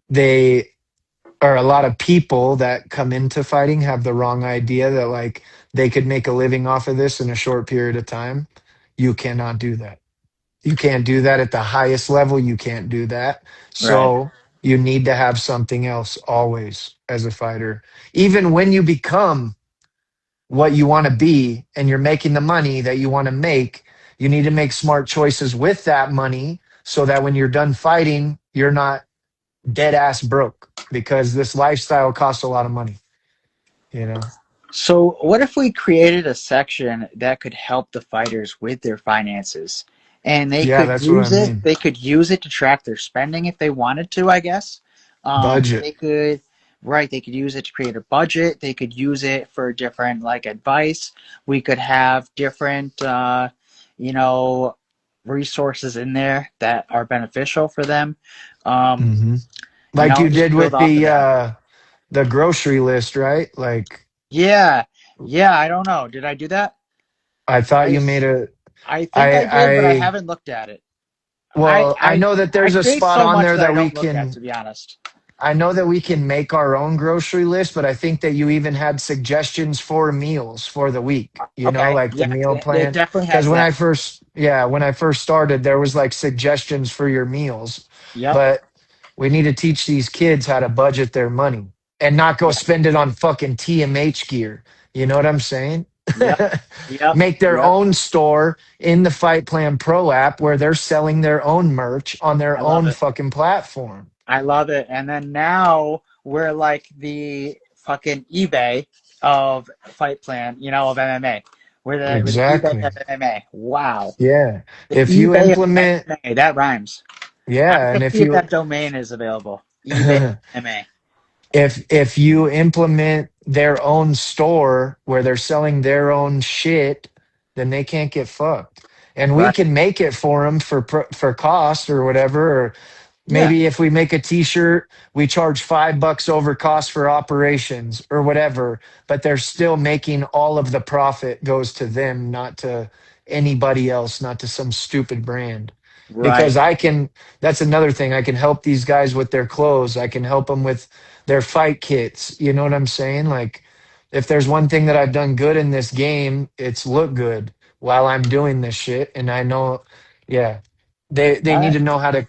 they or a lot of people that come into fighting have the wrong idea that like they could make a living off of this in a short period of time. You cannot do that. You can't do that at the highest level. You can't do that. Right. So you need to have something else always as a fighter. Even when you become what you want to be and you're making the money that you want to make, you need to make smart choices with that money so that when you're done fighting, you're not dead ass broke, because this lifestyle costs a lot of money, you know? So, what if we created a section that could help the fighters with their finances? And they Yeah, could that's what I use it. mean. They could use it to track their spending if they wanted to, I guess. Budget. They could, right, they could use it to create a budget. They could use it for different, like, advice. We could have different, you know, resources in there that are beneficial for them. Um, Hmm. Like you just did build with off of that. the grocery list, right? Like Yeah. Yeah, I don't know. Did I do that? I thought I you made a I think I did, but I I haven't looked at it. I well, I I know that I there's a create spot so on much there that I that we don't look at, can to be honest. I know that we can make our own grocery list, but I think that you even had suggestions for meals for the week, Okay, like the yeah, meal it plan. definitely Because has that. when I first started, there was like suggestions for your meals, Yep. but we need to teach these kids how to budget their money and not go Yeah. spend it on fucking TMH gear. You know what I'm saying? Yep. Yep. Make their Yep. own store in the Fight Plan Pro app where they're selling their own merch on their I love own it. fucking platform. I love it. And then now we're like the fucking eBay of Fight Plan, of MMA. We're the eBay Exactly. of MMA. Wow. Yeah. The If you eBay of implement, MMA. That rhymes. I have yeah, to and if see if you that domain is available. eBay of MMA. if you implement their own store where they're selling their own shit, then they can't get fucked. And we Right. can make it for them for cost or whatever. Or Yeah. maybe if we make a t-shirt, we charge $5 over cost for operations or whatever, but they're still making all of the profit goes to them, not to anybody else, not to some stupid brand. Because Right. that's another thing. I can help these guys with their clothes. I can help them with their fight kits. You know what I'm saying? Like, if there's one thing that I've done good in this game, it's look good while I'm doing this shit. And I know, yeah, they All need right. to know how to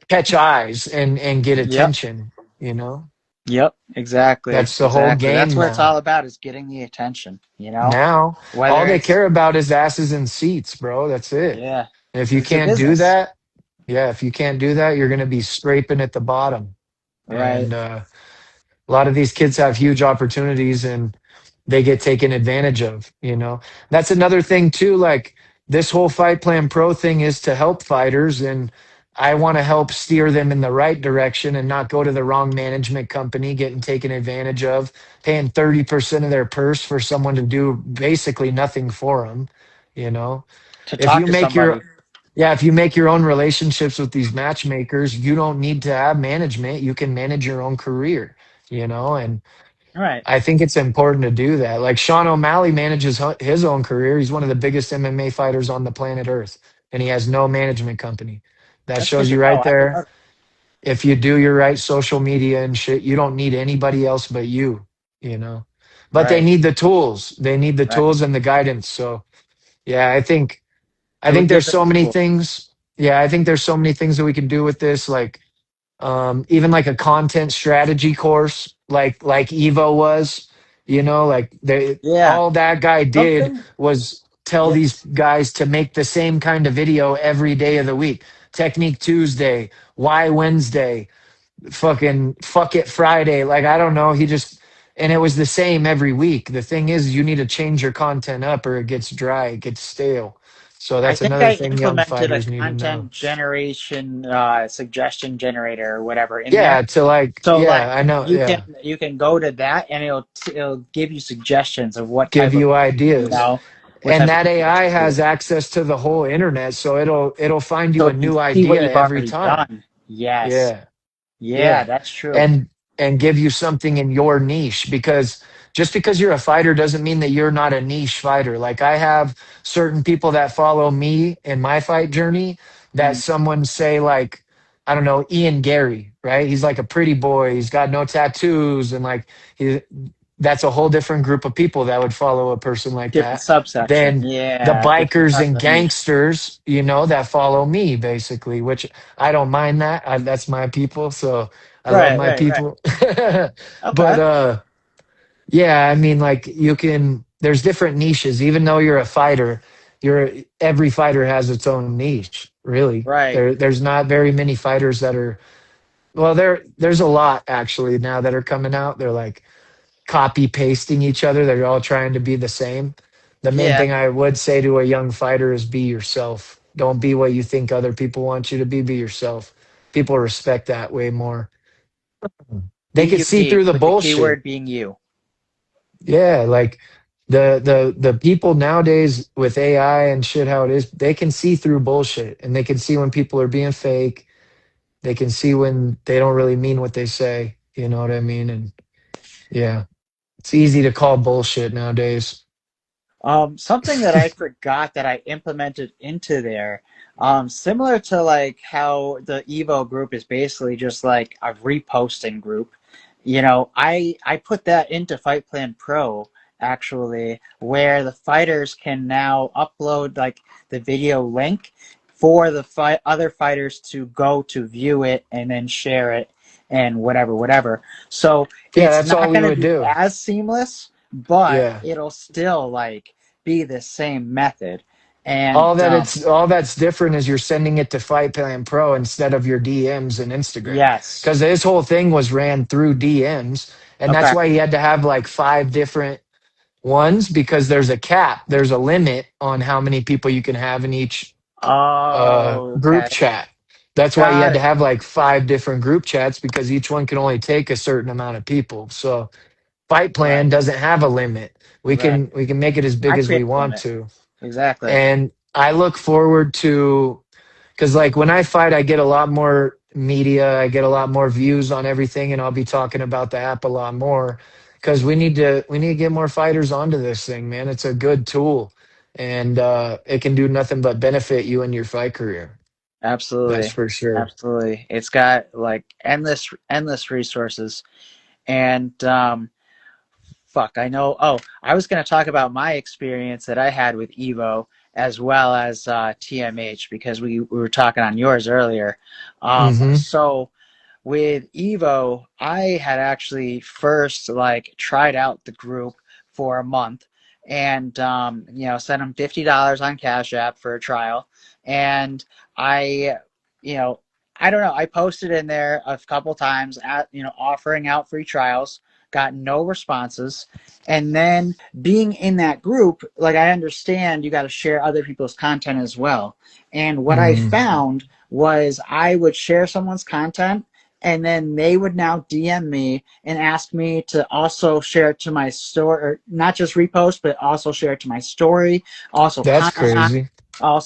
catch eyes and get Yep. attention, you know? Yep. Exactly. That's the whole Exactly. That's game what it's now. all about, is getting the attention, Now, all Whether they it's, care about is asses and seats, bro. That's it. yeah, And if you because it's a can't do business. that, yeah, if you can't do that, you're going to be scraping at the bottom. Right. And a lot of these kids have huge opportunities and they get taken advantage of, you know. That's another thing too, like this whole Fight Plan Pro thing is to help fighters, and I want to help steer them in the right direction and not go to the wrong management company getting taken advantage of, paying 30% of their purse for someone to do basically nothing for them, you know. To If talk you to make somebody. your Yeah, if you make your own relationships with these matchmakers, you don't need to have management. You can manage your own career, you know, and Right. I think it's important to do that. Like Sean O'Malley manages his own career. He's one of the biggest MMA fighters on the planet Earth, and he has no management company. That That's good shows to you know. right I didn't there. know. If you do your right social media and shit, you don't need anybody else but you know. But they Right. need the tools. They need the Right. tools and the guidance. So, yeah, I It would think give there's them so the many tool. things. Yeah, I think there's so many things that we can do with this. Like even like a content strategy course, like Evo was, you know, like Yeah. all that guy did Something. was tell these Yes. guys to make the same kind of video every day of the week. Technique Tuesday, why Wednesday, fucking fuck it Friday. Like I don't know, he just and it was the same every week. The thing is you need to change your content up or it gets dry, it gets stale. So I that's think another I thing young implemented a fighters need to know. content generation suggestion generator or whatever in Yeah, there. to like So yeah, like I know, you yeah. can go to that and it'll give you suggestions of what Give type of you you ideas. know what And type of that content AI to do. has access to the whole internet, so it'll find So you a it can new see what idea you've every already time. done. Yes. Yeah. Yeah, Yeah. that's true. And give you something in your niche because just because you're a fighter doesn't mean that you're not a niche fighter. Like I have certain people that follow me in my fight journey that Mm. someone say like I don't know, Ian Gary, right? He's like a pretty boy. He's got no tattoos and like he that's a whole different group of people that would follow a person like Different that subsection. than the Yeah, different bikers part of and the niche. gangsters, you know, that follow me basically, which I don't mind that. That's my people, so I love Right, my right, right. people. Okay. But yeah, I mean like you can there's different niches even though you're a fighter, you're every fighter has its own niche, really. Right. There's not very many fighters that are well there's a lot actually now that are coming out. They're like copy pasting each other. They're all trying to be the same. The main Yeah. thing I would say to a young fighter is be yourself. Don't be what you think other people want you to be. Be yourself. People respect that way more. Be They can see unique through the with the bullshit. keyword being you. Yeah, like the people nowadays with AI and shit how it is, they can see through bullshit and they can see when people are being fake. They can see when they don't really mean what they say. You know what I mean? And yeah, it's easy to call bullshit nowadays. Something that I forgot that I implemented into there, similar to like how the Evo group is basically just like a reposting group. I put that into Fight Plan Pro actually, where the fighters can now upload like the video link for the other fighters to go to view it and then share it and whatever, whatever. So Yeah, it's that's all not we going to would be do. as seamless, but Yeah. it'll still like be the same method. And All that's different is you're sending it to Fight Plan Pro instead of your DMs and Instagram. yes, Because this whole thing was ran through DMs. And that's okay. why he had to have like 5 different ones because there's a cap, there's a limit on how many people you can have in each Oh, group okay. chat. That's why he Got had to it. have like 5 different group chats because each one can only take a certain amount of people. So Fight Plan Right. doesn't have a limit. We Right. can make it as big I as we create the want limit. to. Exactly. And I look forward to, because like when I fight, I get a lot more media, I get a lot more views on everything, and I'll be talking about the app a lot more because we need to get more fighters onto this thing, man. It's a good tool, and it can do nothing but benefit you in your fight career. That's Absolutely. for sure. Absolutely. It's got like endless resources. And fuck, I know. Oh, I was going to talk about my experience that I had with Evo as well as TMH because we were talking on yours earlier. Hmm. So with Evo, I had actually first like tried out the group for a month and sent them $50 on Cash App for a trial. And I, you know, I don't know. I posted in there a couple times at offering out free trials, got no responses, and then being in that group, like I understand you got to share other people's content as well. And what I Mm. found was I would share someone's content and then they would now DM me and ask me to also share it to my story, or not just repost, but also share it to my story, also That's comment on, crazy.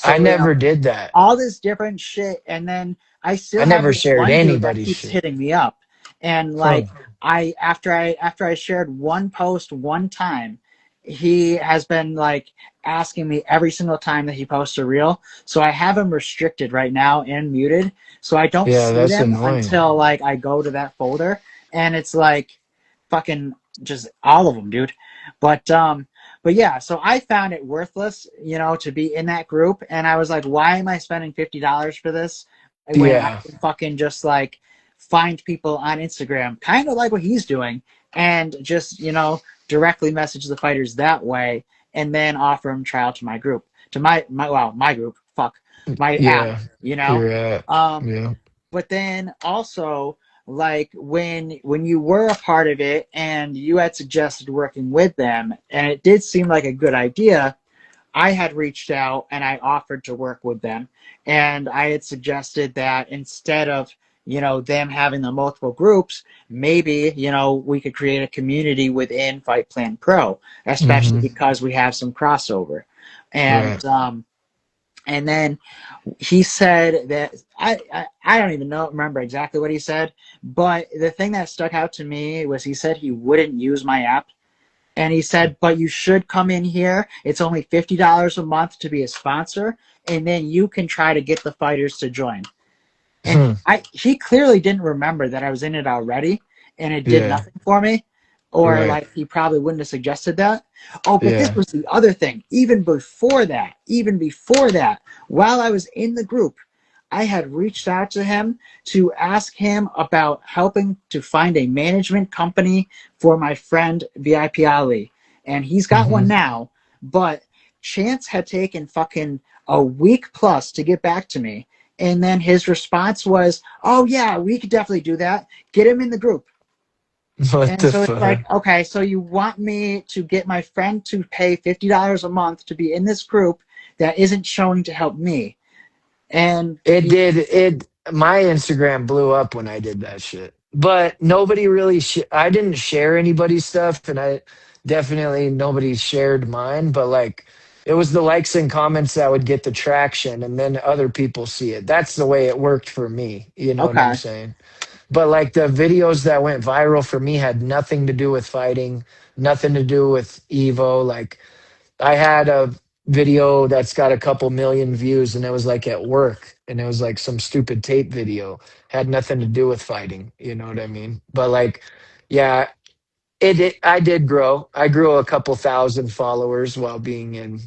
I also never did that. all this different shit. And then I I still have never this shared one dude that anybody's keeps shit. hitting me up, and Huh. like after I shared one post one time, he has been like asking me every single time that he posts a reel. So I have him restricted right now and muted, so I don't Yeah, see that's them annoying. until like I go to that folder, and it's like fucking just all of them, dude. But but yeah, so I found it worthless, to be in that group, and I was like, why am I spending $50 for this when I Yeah. can fucking just like find people on Instagram, kind of like what he's doing, and just directly message the fighters that way, and then offer them trial to my group, to my group, fuck, my app, Yeah. you know. You're at. Um, Yeah. but then also like when you were a part of it and you had suggested working with them and it did seem like a good idea, I had reached out and I offered to work with them, and I had suggested that instead of them having the multiple groups, maybe we could create a community within Fight Plan Pro, especially Hmm. because we have some crossover. Right. And then he said that I don't even remember exactly what he said, but the thing that stuck out to me was he said he wouldn't use my app, and he said, but you should come in here. It's only $50 a month to be a sponsor, and then you can try to get the fighters to join. And Hmm. he clearly didn't remember that I was in it already, and it did Yeah. nothing for me, or Right. like he probably wouldn't have suggested that. Oh, but this Yeah. was the other thing. Even before that, while I was in the group, I had reached out to him to ask him about helping to find a management company for my friend VIP Ali. And he's got Hmm. one now, but Chance had taken fucking a week plus to get back to me. And then his response was, "Oh yeah, we could definitely do that. Get him in the group." What And the so it's fuck? like, okay, so you want me to get my friend to pay $50 a month to be in this group that isn't showing to help me? And It did. My Instagram blew up when I did that shit. But nobody really. I didn't share anybody's stuff, and I definitely nobody shared mine. But like, it was the likes and comments that would get the traction, and then other people see it. That's the way it worked for me. You know what I'm okay, saying? But like the videos that went viral for me had nothing to do with fighting, nothing to do with Evo. Like I had a video that's got a couple million views and it was like at work and it was like some stupid tape video. Had nothing to do with fighting, you know what I mean? But like yeah, I did grow. I grew a couple thousand followers while being in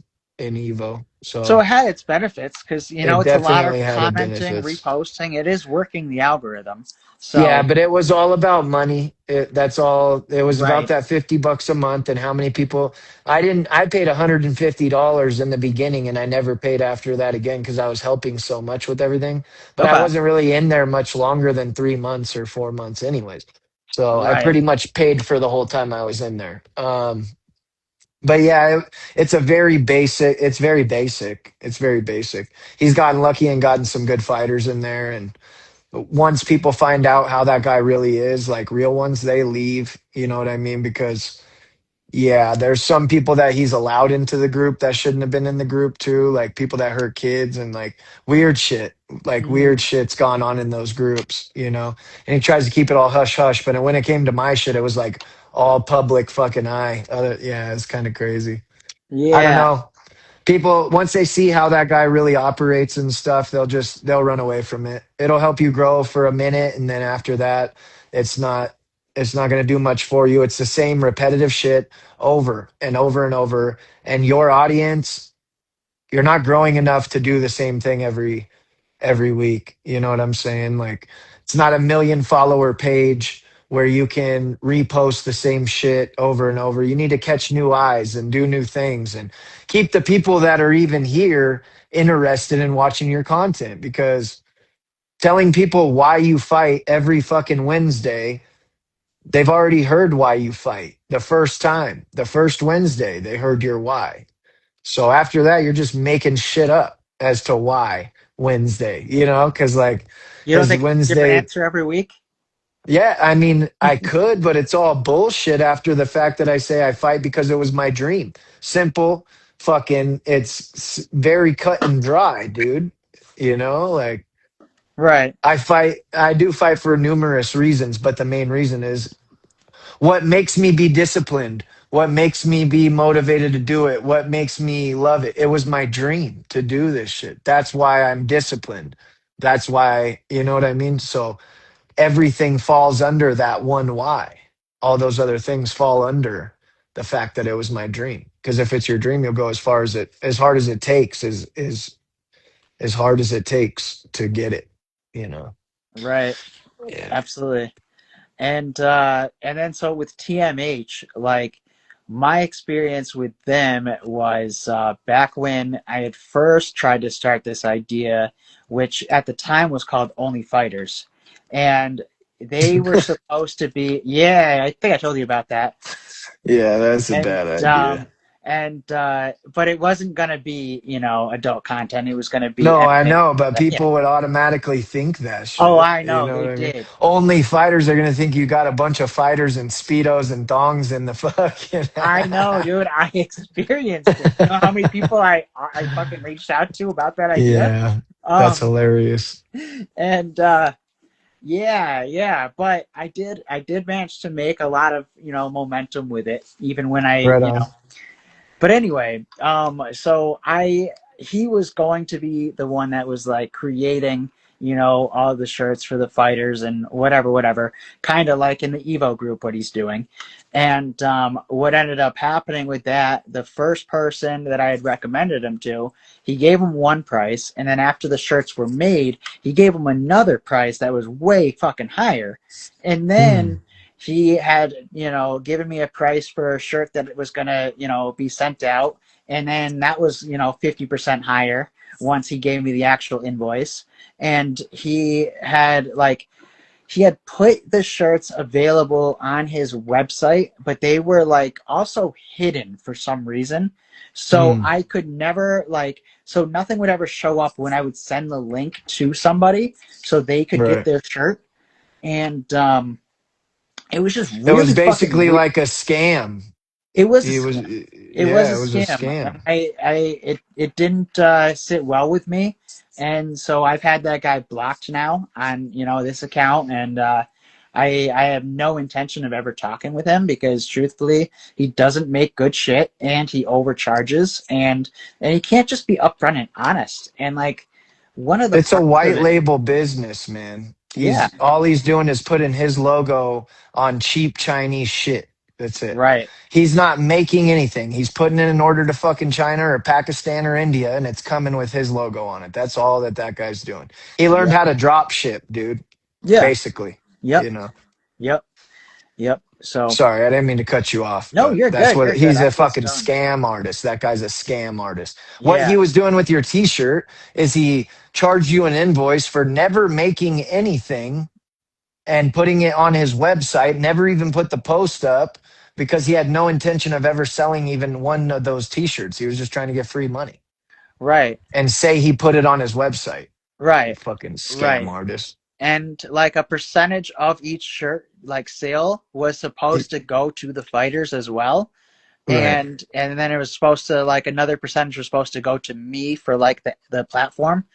Evo. so So it had its benefits because it it's a lot definitely of had its commenting, benefits. reposting. It is working the algorithm. Yeah, So but it was all about money. That's all. It was about right, that $50 a month and how many people. I paid $150 in the beginning and I never paid after that again because I was helping so much with everything. But I okay, wasn't really in there much longer than 3 months or 4 months anyways. So I right. pretty much paid for the whole time I was in there. But yeah, it's a very basic. It's very basic. It's very basic. He's gotten lucky and gotten some good fighters in there and once people find out how that guy really is, like real ones, they leave. You know what I mean? Because yeah, there's some people that he's allowed into the group that shouldn't have been in the group too, like people that hurt kids and like weird shit. Like weird shit's gone on in those groups, you know. And he tries to keep it all hush hush, but when it came to my shit, it was like all public fucking eye. Yeah, it's kind of crazy. I don't Yeah. know. People once they see how that guy really operates and stuff, they'll run away from it. It'll help you grow for a minute, and then after that, it's not it's not going to do much for you. It's the same repetitive shit over and over and over, and your audience, you're not growing enough to do the same thing every week. You know what I'm saying? Like it's not a million follower page where you can repost the same shit over and over. You need to catch new eyes and do new things and keep the people that are even here interested in watching your content, because telling people why you fight every fucking Wednesday, they've already heard why you fight the first time. The first Wednesday, they heard your why. So after that, you're just making shit up as to why Wednesday, you know? You don't Because think it's a different Wednesday, answer every week? yeah, I mean, I could, but it's all bullshit after the fact that I say I fight because it was my dream. Simple, fucking, very cut and dry, dude. You know, like Right. I do fight for numerous reasons, but the main reason is what makes me be disciplined, what makes me be motivated to do it, what makes me love it. It was my dream to do this shit. That's why I'm disciplined. That's why, you know what I mean? So everything falls under that one why. All those other things fall under the fact that it was my dream. Because if it's your dream, you'll go as hard as it takes, is as hard as it takes to get it, you know. Right. Yeah. Absolutely. And then so with TMH, like my experience with them was back when I had first tried to start this idea, which at the time was called Only Fighters. And they were supposed to be, yeah, I think I told you about that. Yeah, that's a And bad idea. but it wasn't gonna be, adult content. It was gonna be No, I anything. know, but Yeah. people would automatically think that Oh, shit. I You know know they what I mean? did. Only fighters are gonna think you got a bunch of fighters and speedos and thongs in the fucking. I know, dude. I experienced it. You know how many people I fucking reached out to about that idea? Yeah, that's Um, hilarious. and yeah, yeah. But I did manage to make a lot of momentum with it, even when Right on. But anyway, so he was going to be the one that was like creating, all the shirts for the fighters and whatever, kind of like in the Evo group, what he's doing. And what ended up happening with that, the first person that I had recommended him to, he gave him one price, and then after the shirts were made, he gave him another price that was way fucking higher. And then he had, given me a price for a shirt that was going to, be sent out. And then that was, 50% higher once he gave me the actual invoice. And he had put the shirts available on his website, but they were like also hidden for some reason. So I could never so nothing would ever show up when I would send the link to somebody so they could get Right. their shirt. And, it was just It was really fucking basically weird. like a scam. It was a It was, scam. It yeah, was a it was a scam. scam. It didn't sit well with me, and so I've had that guy blocked now on this account, and I have no intention of ever talking with him because truthfully, he doesn't make good shit, and he overcharges, and he can't just be upfront and honest. And like one of the It's a parts of white it, label business, man. yeah, He's doing is putting his logo on cheap Chinese shit. That's it. right, He's not making anything. He's putting in an order to fucking China or Pakistan or India, and it's coming with his logo on it. That's all that guy's doing. He learned yep, how to drop ship, dude. yeah, Basically, yep, you know. yep, yep. So. Sorry, I didn't mean to cut you off, No, but you're that's good. what You're good. he's I a was fucking scam artist. That guy's a scam artist. What he yeah, was doing with your t-shirt is he charged you an invoice for never making anything and putting it on his website, never even put the post up because he had no intention of ever selling even one of those t-shirts. He was just trying to get free money right, and say he put it on his website. You right, fucking scam right. artist. and like a percentage of each shirt like sale was supposed to go to the fighters as well. Right. And then it was supposed to, like, another percentage was supposed to go to me for like the platform,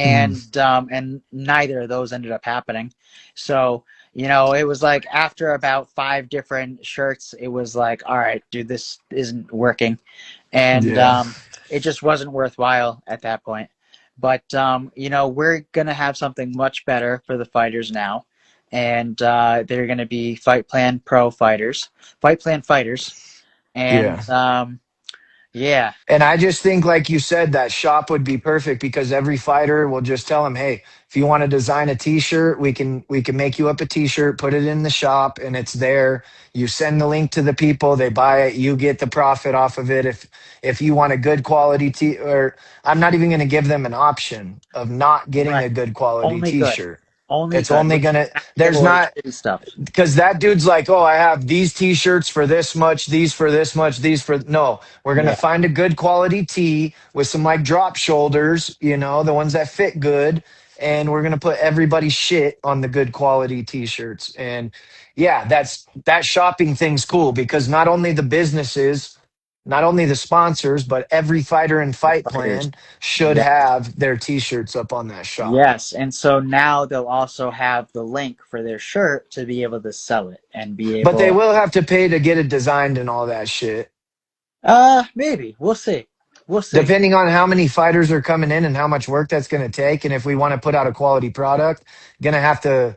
Mm. and neither of those ended up happening. So, it was like after about 5 different shirts, it was like, all right, dude, this isn't working, and Yeah. it just wasn't worthwhile at that point. But we're gonna have something much better for the fighters now, and they're gonna be Fight Plan Pro fighters, Fight Plan fighters, and Yeah. yeah, And I just think, like you said, that shop would be perfect because every fighter will just tell them, "Hey, if you want to design a T-shirt, we can make you up a T-shirt, put it in the shop, and it's there. You send the link to the people, they buy it, you get the profit off of it. If you want a good quality or I'm not even going to give them an option of not getting right, a good quality only good, T-shirt. only It's good. only We gonna. can't give There's away not shitty stuff. because that dude's like, oh, I have these T-shirts for this much, these for this much, these for no. We're gonna Yeah, find a good quality tee with some like drop shoulders, the ones that fit good, and we're gonna put everybody's shit on the good quality T-shirts. And yeah, that shopping thing's cool because not only the businesses, not only the sponsors, but every fighter and the fight fighters. plan should Yeah. have their T-shirts up on that shop. Yes, and so now they'll also have the link for their shirt to be able to sell it and be But they able. will have to pay to get it designed and all that shit. Maybe we'll see. We'll see. Depending on how many fighters are coming in and how much work that's going to take, and if we want to put out a quality product, gonna have to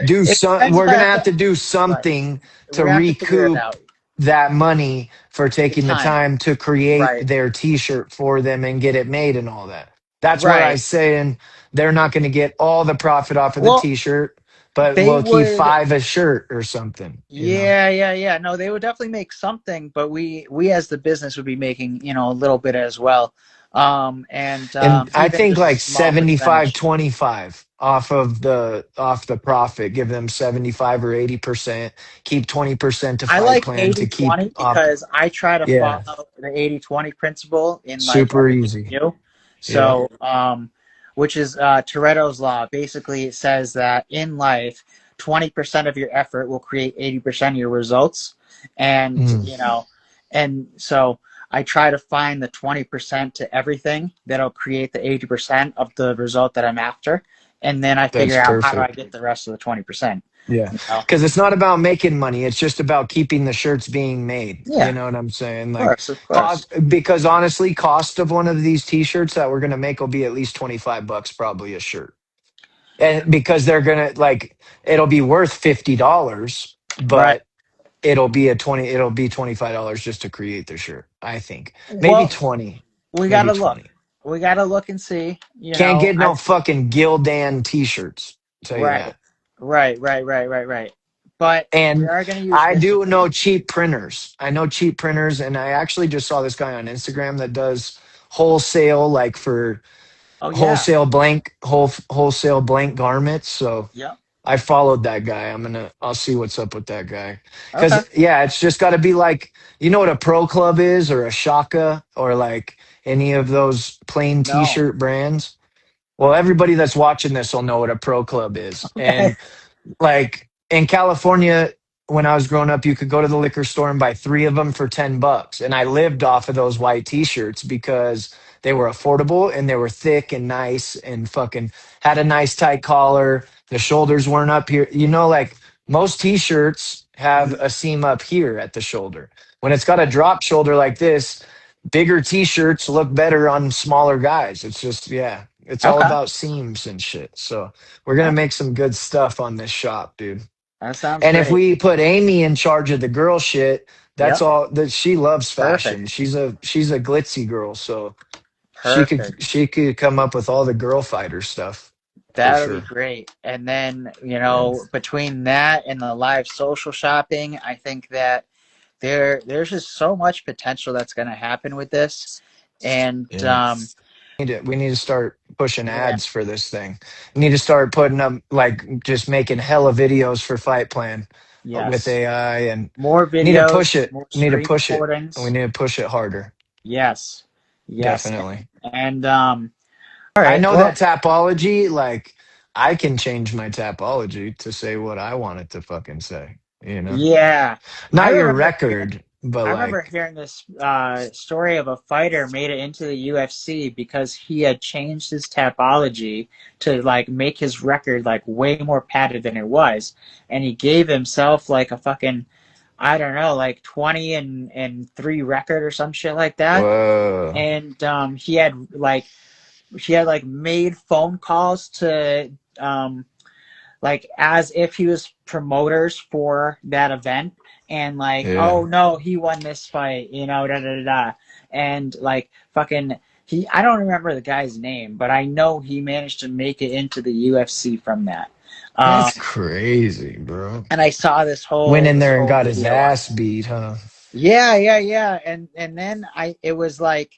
do It some. depends We're on gonna how have to do right. something We're to gonna have to figure it recoup out. that money for The taking the time. time to create Right. their T-shirt for them and get it made and all that. That's where I Right. saying they're not going to get all the profit off of the Well, T-shirt, but they we'll keep would. 5 a shirt or something. Yeah, yeah, yeah. No, they would definitely make something, but we as the business would be making, a little bit as well. And And I even think just a like small 75, percentage. 25 off the profit. Give them 75 or 80%. Keep 20% to I fight like plan to keep 80/20 op. because I try to Yeah. follow the 80/20 principle in like Super everything easy. I do. Yep. So, which is Toretto's law. Basically, it says that in life, 20% of your effort will create 80% of your results. And, Mm, and so I try to find the 20% to everything that'll create the 80% of the result that I'm after. And then I that's figure out how do I perfect. get the rest of the 20%, Yeah. you know? Because it's not about making money. It's just about keeping the shirts being made. Yeah, You know what I'm saying? of Like, course, of course. because honestly, cost of one of these T-shirts that we're going to make will be at least 25 bucks probably a shirt. And because they're going to like, it'll be worth $50, Right. but it'll be $25 just to create the shirt, I think. Maybe Well, 20. we Maybe gotta look. 20. We gotta look and see. Can't get I no fucking Gildan t-shirts. Tell you right, that. right. But we And are gonna use I this. do know cheap printers. I know cheap printers, and I actually just saw this guy on Instagram that does wholesale, like for Oh yeah, wholesale blank garments. So yeah. I followed that guy. I'll see what's up with that guy. Okay. Cause yeah, it's just got to be like, you know what a pro club is or a shaka or like any of those plain No. t-shirt brands. Well, everybody that's watching this will know what a pro club is. Okay. And like in California, when I was growing up, you could go to the liquor store and buy 3 of them for $10. And I lived off of those white t-shirts because they were affordable and they were thick and nice and fucking had a nice tight collar. The shoulders weren't up here. Like most t-shirts have Mhm. a seam up here at the shoulder. When it's got a drop shoulder like this, bigger t-shirts look better on smaller guys. It's just, yeah, it's all Okay. about seams and shit. So we're gonna make some good stuff on this shop, dude. That sounds And if great. we put Amy in charge of the girl shit, that's Yep. all that she loves fashion. Perfect. She's a glitzy girl, so she could Perfect. she could come up with all the girl fighter stuff for That'll be sure. great. And then, Yeah. between that and the live social shopping, I think that there's just so much potential that's going to happen with this. And Yeah. We need to start pushing yeah, ads for this thing. We need to start putting up like just making hella videos for Fight Plan with yes. AI and More need to videos, push it. more We need to screen push it. And we recordings. need to push it harder. Yes. Yes. Definitely. And all I right. know Well, that Tapology, like I can change my tapology to say what I want it to fucking say. Yeah, I Not your remember hearing. record, but I remember like, hearing this story of a fighter made it into the UFC because he had changed his tapology to like make his record like way more padded than it was, and he gave himself like a fucking I don't know like 20 and 3 record or some shit like that, whoa, and he had like made phone calls to like as if he was promoters for that event and like yeah. oh no he won this fight da da da da and like fucking he I don't remember the guy's name but I know he managed to make it into the UFC from that That's um crazy, bro. and I saw this Went whole in this there and whole got his video on ass it. beat, huh? Yeah, and then I it was like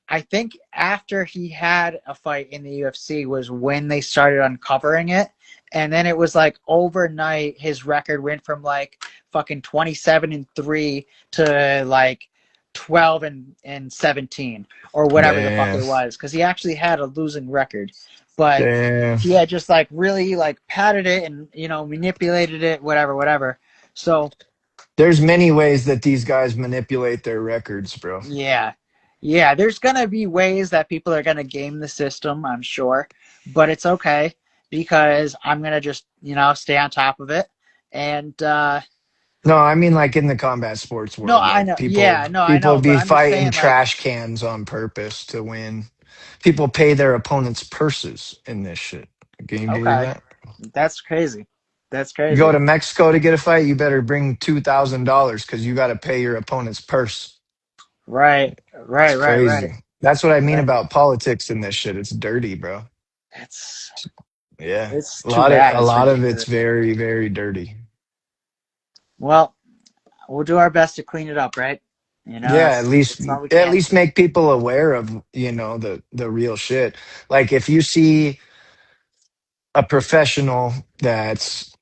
I think after he had a fight in the UFC was when they started uncovering it. And then it was like overnight, his record went from like fucking 27-3 to like 12 and 17 or whatever the fuck Damn, it was. Cause he actually had a losing record. But damn. he had just like really like patted it and, manipulated it, whatever. So There's many ways that these guys manipulate their records, bro. yeah. Yeah, there's going to be ways that people are going to game the system, I'm sure, but it's okay because I'm going to just, stay on top of it. And No, I mean like in the combat sports no, world, I like know. Yeah, no, I people know, but be I'm just fighting saying like trash cans on purpose to win. People pay their opponents purses in this shit. Can you believe okay, that? that's crazy. That's You go crazy. to Mexico to get a fight, you better bring $2,000 because you got to pay your opponent's purse. Right. It's Right, right, right. crazy. That's what I mean Right. about politics in this shit. It's dirty, bro. It's Yeah, it's a too lot of bad. a It's lot of it's ridiculous. very, very dirty. Well, we'll do our best to clean it up, right? Yeah, That's all we at can. least make people aware of, the real shit. Like if you see a professional that's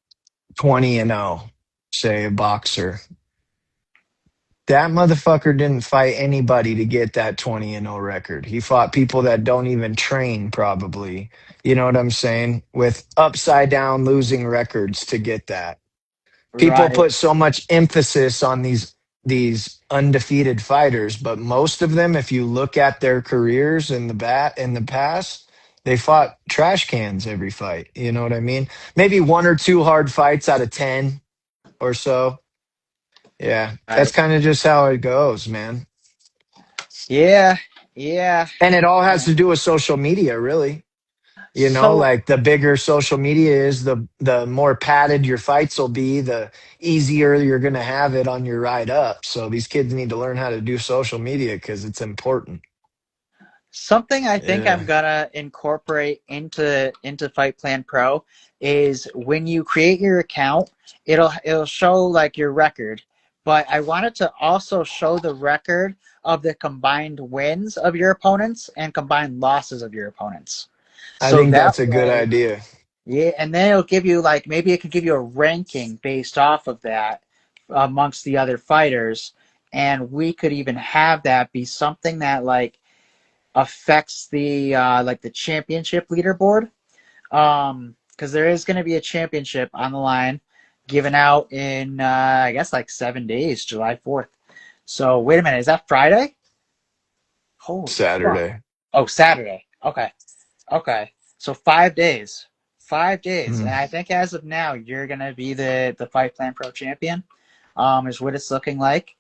20-0, say a boxer, that motherfucker didn't fight anybody to get that 20-0 record. He fought people that don't even train probably. You know what I'm saying? With upside down losing records to get that. People Right. put so much emphasis on these undefeated fighters, but most of them, if you look at their careers in the past, they fought trash cans every fight. You know what I mean? Maybe one or two hard fights out of 10 or so. Yeah, that's Right. kind of just how it goes, man. Yeah. Yeah. And it all has Yeah. to do with social media, really. So Like the bigger social media is, the more padded your fights will be, the easier you're going to have it on your ride up. So these kids need to learn how to do social media because it's important. something I think I'm Yeah. gonna incorporate into Fight Plan Pro is when you create your account, it'll show like your record, but I want it to also show the record of the combined wins of your opponents and combined losses of your opponents. I So think that that's a good way, idea. yeah, and then it'll give you like maybe it could give you a ranking based off of that amongst the other fighters, and we could even have that be something that like affects the like the championship leaderboard because there is going to be a championship on the line given out in I guess like 7 days, July 4th. So wait a minute, is that Friday? Holy fuck. Saturday. Oh, Saturday. Okay, so 5 days, 5 days, and Hmm. I think as of now you're going to be the Fight Plan Pro champion, is what it's looking like.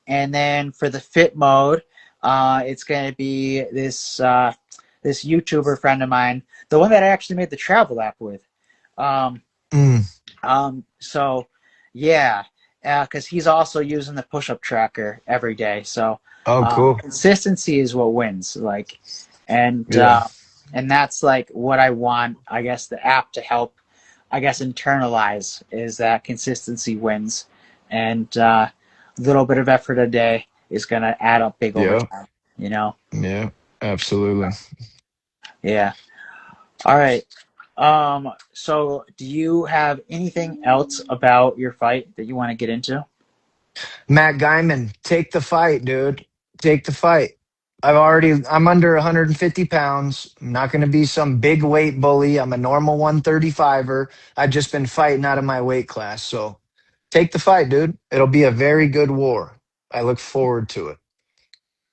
And then for the fit mode, it's going to be this YouTuber friend of mine, the one that I actually made the travel app with. Um, Mm. so yeah, because he's also using the push-up tracker every day. So Oh, cool. consistency is what wins. Like, and Yeah. and that's like what I want. I guess the app to help. I guess internalize is that consistency wins, and a little bit of effort a day is gonna add up big over Yeah. time. You know? Yeah. Absolutely. Yeah. All right. So do you have anything else about your fight that you want to get into? Matt Guyman, take the fight, dude. Take the fight. I'm under 150 pounds. I'm not going to be some big weight bully. I'm a normal 135er. I've just been fighting out of my weight class. So take the fight, dude. It'll be a very good war. I look forward to it.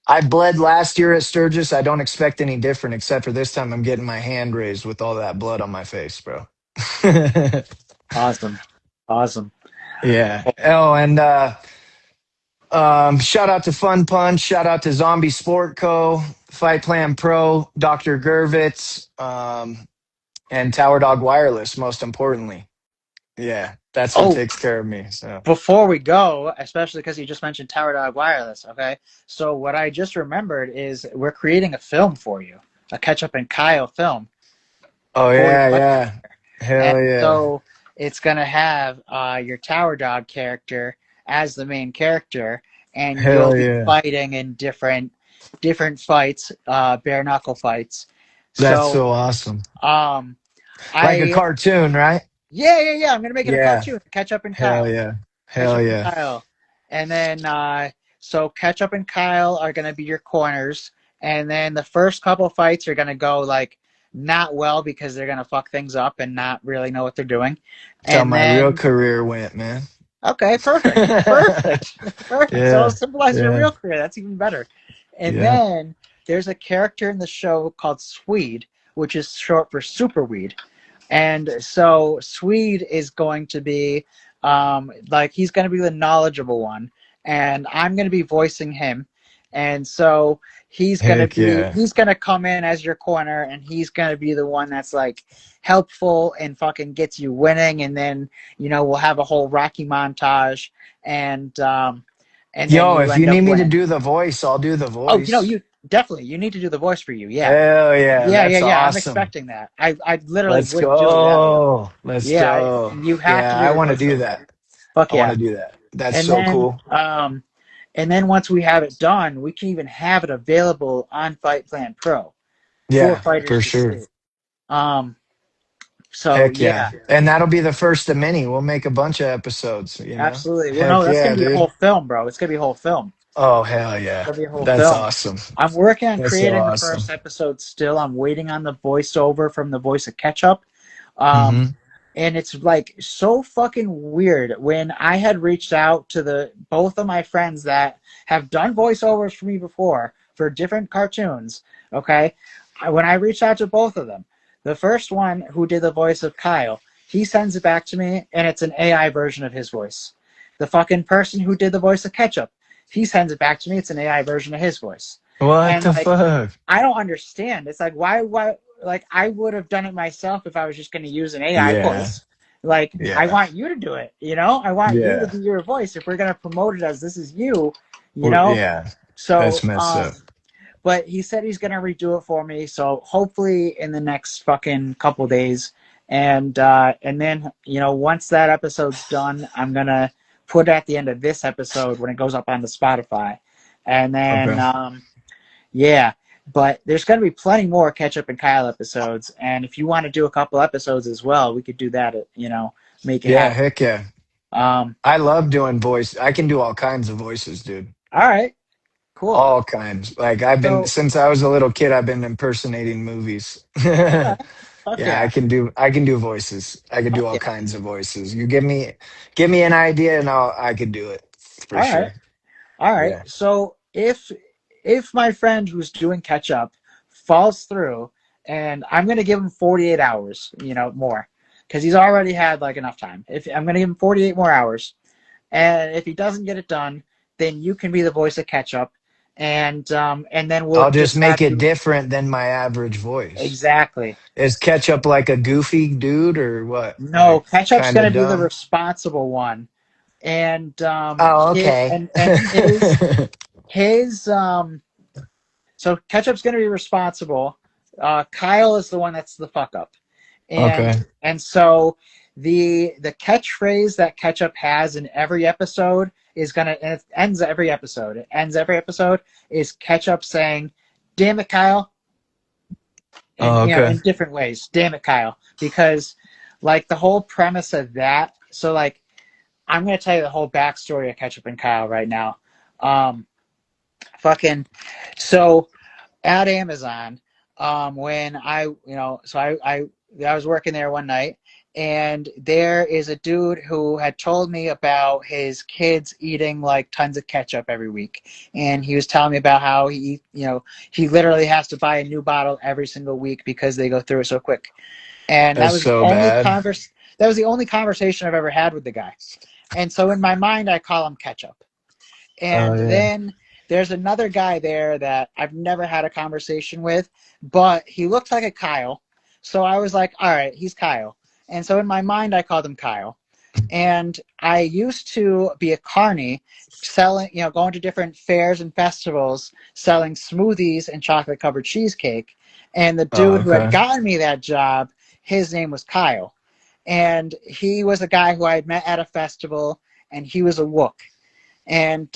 I bled last year at Sturgis. I don't expect any different, except for this time I'm getting my hand raised with all that blood on my face, bro. Awesome. Awesome. Yeah. Oh, and shout out to Fun Punch. Shout out to Zombie Sport Co. Fight Plan Pro, Dr. Gervitz, and TowerDog Wireless. Most importantly, yeah, that's what Oh, takes care of me. So before we go, especially because you just mentioned TowerDog Wireless, okay? So what I just remembered is we're creating a film for you, a Ketchup and Kyle film. oh For yeah, your yeah, hell And yeah, so it's going to have your Tower Dog character as the main character, and you'll hell be yeah. fighting in different fights, bare knuckle fights. That's So, so awesome. um, Like a I cartoon, right? yeah, I'm going to make it a Yeah. cartoon. Ketchup and Hell Kyle. yeah. Hell Ketchup and yeah. Kyle. And then so Ketchup and Kyle are going to be your corners, and then the first couple fights are going to go like not well because they're going to fuck things up and not really know what they're doing. That's how And my real then career went, man. okay, perfect. Perfect. So Yeah. symbolize your Yeah. real career. That's even better. And Yeah. then there's a character in the show called Swede, which is short for Superweed. And so Swede is going to be like he's going to be the knowledgeable one, and I'm going to be voicing him. And so Heck yeah. he's going to come in as your corner, and he's going to be the one that's like helpful and fucking gets you winning. And then we'll have a whole Rocky montage, and then Yo, you if you end up need me to winning. do the voice, I'll do the Oh, voice. you definitely you need to do the voice for you. Yeah. Hell yeah. That's Yeah. I'm awesome. expecting that. I literally Let's would do it without you. go. Let's Yeah, go. and you have to Yeah, do I the want to do voiceover. that. Fuck I want yeah. to do that. That's And so then, cool. once we have it done, we can even have it available on Fight Plan Pro for Yeah, fighters for to sure. see. So Heck yeah, yeah. And that'll be the first of many. We'll make a bunch of episodes, absolutely. Well, no, Heck that's yeah, gonna be a dude. whole film, bro. It's gonna be a whole film. Oh, hell yeah. It's gonna be a whole That's film. awesome. I'm working on That's so creating the awesome. first episode still. I'm waiting on the voiceover from the voice of Ketchup. Um, Mm-hmm. and it's like so fucking weird when I had reached out to the both of my friends that have done voiceovers for me before for different cartoons. Okay, when I reached out to both of them, the first one who did the voice of Kyle, he sends it back to me, and it's an AI version of his voice. The fucking person who did the voice of Ketchup, he sends it back to me, it's an AI version of his voice. What And the like, fuck? I don't understand. It's like why like I would have done it myself if I was just going to use an AI Yeah. voice. Like I Yeah. want you to do it, I want you to Yeah. do your voice if we're going to promote it as this is you. Yeah. So That's messed up. but he said he's going to redo it for me, so hopefully in the next fucking couple days. And then once that episode's done, I'm going to put it at the end of this episode when it goes up on the Spotify. And then Okay. yeah, but there's going to be plenty more Ketchup and Kyle episodes, and if you want to do a couple episodes as well, we could do that. Make it Yeah, happen. heck yeah. I love doing voice. I can do all kinds of voices, dude. All right, cool. All kinds. Like So since I was a little kid, I've been impersonating movies. okay, fuck Yeah, yeah, I can do voices. I can fuck do all yeah. kinds of voices. You give me an idea and I could do it for All right, sure. all right. Yeah. So if my friend who's doing Ketchup falls through, and I'm going to give him 48 hours, more, because he's already had like enough time. If I'm going to give him 48 more hours, and if he doesn't get it done, then you can be the voice of Ketchup, and then we'll I'll just just make have it you different than my average voice. exactly. Is Ketchup like a goofy dude or what? No, Like Ketchup's kind going of to be the dumb? responsible one, and Oh, okay. his so Ketchup's going to be responsible. Kyle is the one that's the fuck up, and Okay. so the catchphrase that Ketchup has in every episode is gonna, and it ends every episode. It ends every episode is Ketchup saying, "Damn it, Kyle," and Oh, okay. in different ways. Damn it, Kyle, because like the whole premise of that. So like, I'm gonna tell you the whole backstory of Ketchup and Kyle right now. Fucking, so at Amazon, when I was working there one night, and there is a dude who had told me about his kids eating like tons of ketchup every week, and he was telling me about how he literally has to buy a new bottle every single week because they go through it so quick. And that That's was the so only bad. that was the only conversation I've ever had with the guy. And so in my mind, I call him Ketchup. And Oh, yeah. then there's another guy there that I've never had a conversation with, but he looked like a Kyle. So I was like, all right, he's Kyle. And so in my mind, I called him Kyle. And I used to be a carny, selling, going to different fairs and festivals, selling smoothies and chocolate covered cheesecake. And the dude who had Okay. gotten me that job, his name was Kyle. And he was a guy who I had met at a festival, and he was a wook. And,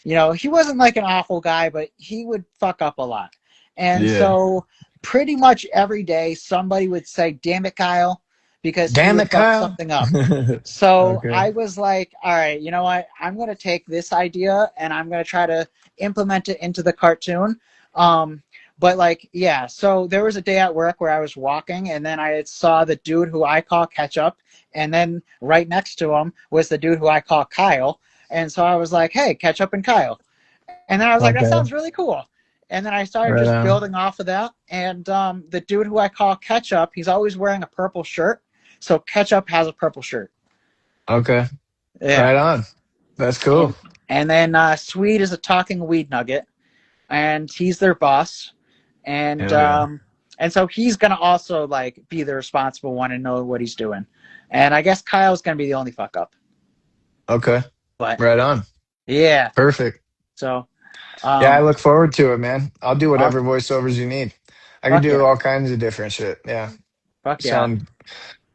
he wasn't like an awful guy, but he would fuck up a lot. And Yeah. so pretty much every day somebody would say, damn it, Kyle, because he Damn would it, fuck Kyle. something up. So Okay. I was like, all right, you know what? I'm going to take this idea and I'm going to try to implement it into the cartoon. So there was a day at work where I was walking, and then I saw the dude who I call Ketchup, and then right next to him was the dude who I call Kyle. And so I was like, hey, Ketchup and Kyle. And then I was like, that Okay. sounds really cool. And then I started Right just on. building off of that. And the dude who I call Ketchup, he's always wearing a purple shirt. So Ketchup has a purple shirt. Okay. Yeah. Right on. That's cool. And then Swede is a talking weed nugget, and he's their boss. And Hell yeah. and so he's gonna also like be the responsible one and know what he's doing. And I guess Kyle's gonna be the only fuck up. Okay. But Right on. yeah. Perfect. So Yeah, I look forward to it, man. I'll do whatever awesome. voiceovers you need. I can Fuck do yeah. all kinds of different shit. Yeah. Fuck yeah. Sound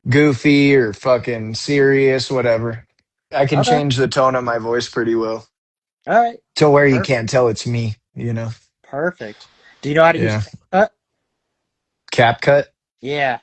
goofy or fucking serious, whatever. I can Okay. change the tone of my voice pretty well All right. to where you Perfect. can't tell it's me, you know? Perfect. Do you know how to use Yeah. CapCut? CapCut? Yeah.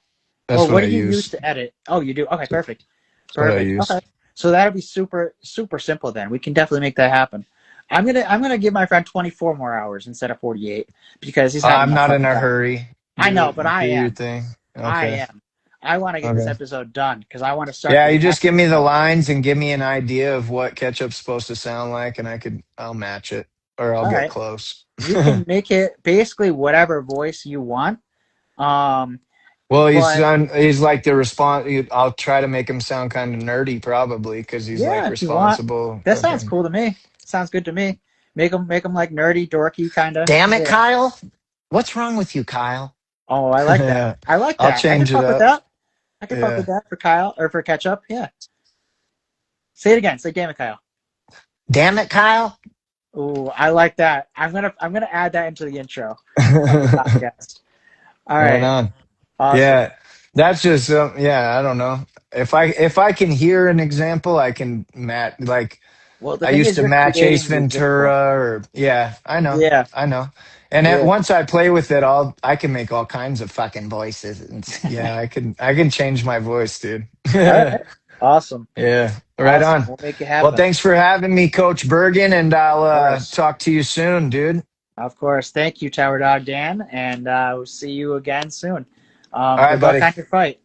That's Well, what what I do you use use. to edit? Oh, you do? Okay, perfect. That's what I Perfect. use. Okay. So that'll be super, super simple then. We can definitely make that happen. I'm gonna give my friend 24 more hours instead of 48 because he's having I'm a not hard in a time. hurry. I know, but I Do your am. thing. I Okay. am. I want to get this Okay. episode done because I want to start Yeah, the you just next give me the show. lines and give me an idea of what ketchup's supposed to sound like, and I'll match it or I'll All get right. close. You can make it basically whatever voice you want. Well, But he's like the response. I'll try to make him sound kind of nerdy, probably, because he's like yeah, if you want, responsible. that sounds Fucking. cool to me. Sounds good to me. Make them like nerdy, dorky kind of. Damn it, Yeah. Kyle! What's wrong with you, Kyle? Oh, I like that. Yeah, I like I'll that. I can change it fuck with up. that. I can fuck with Yeah. that for Kyle or for Ketchup. Yeah. Say it again. Say damn it, Kyle. Damn it, Kyle! Ooh, I like that. I'm gonna add that into the intro of the podcast. All Right right. on. Awesome. Yeah, that's just yeah. I don't know if I can hear an example, I can match. Like Well, the I thing used is, to you're match Ace creating the example. Ventura, or yeah, I know, Yeah. I know. And Yeah. once I play with it, I can make all kinds of fucking voices. And yeah, I can change my voice, dude. All right. Awesome. Yeah, right Awesome. on. We'll make it Well, happen. thanks for having me, Coach Bergen, and I'll Of course. talk to you soon, dude. Of course. Thank you, TowerDog Dan, and we'll see you again soon. All right, Good luck buddy. on your fight.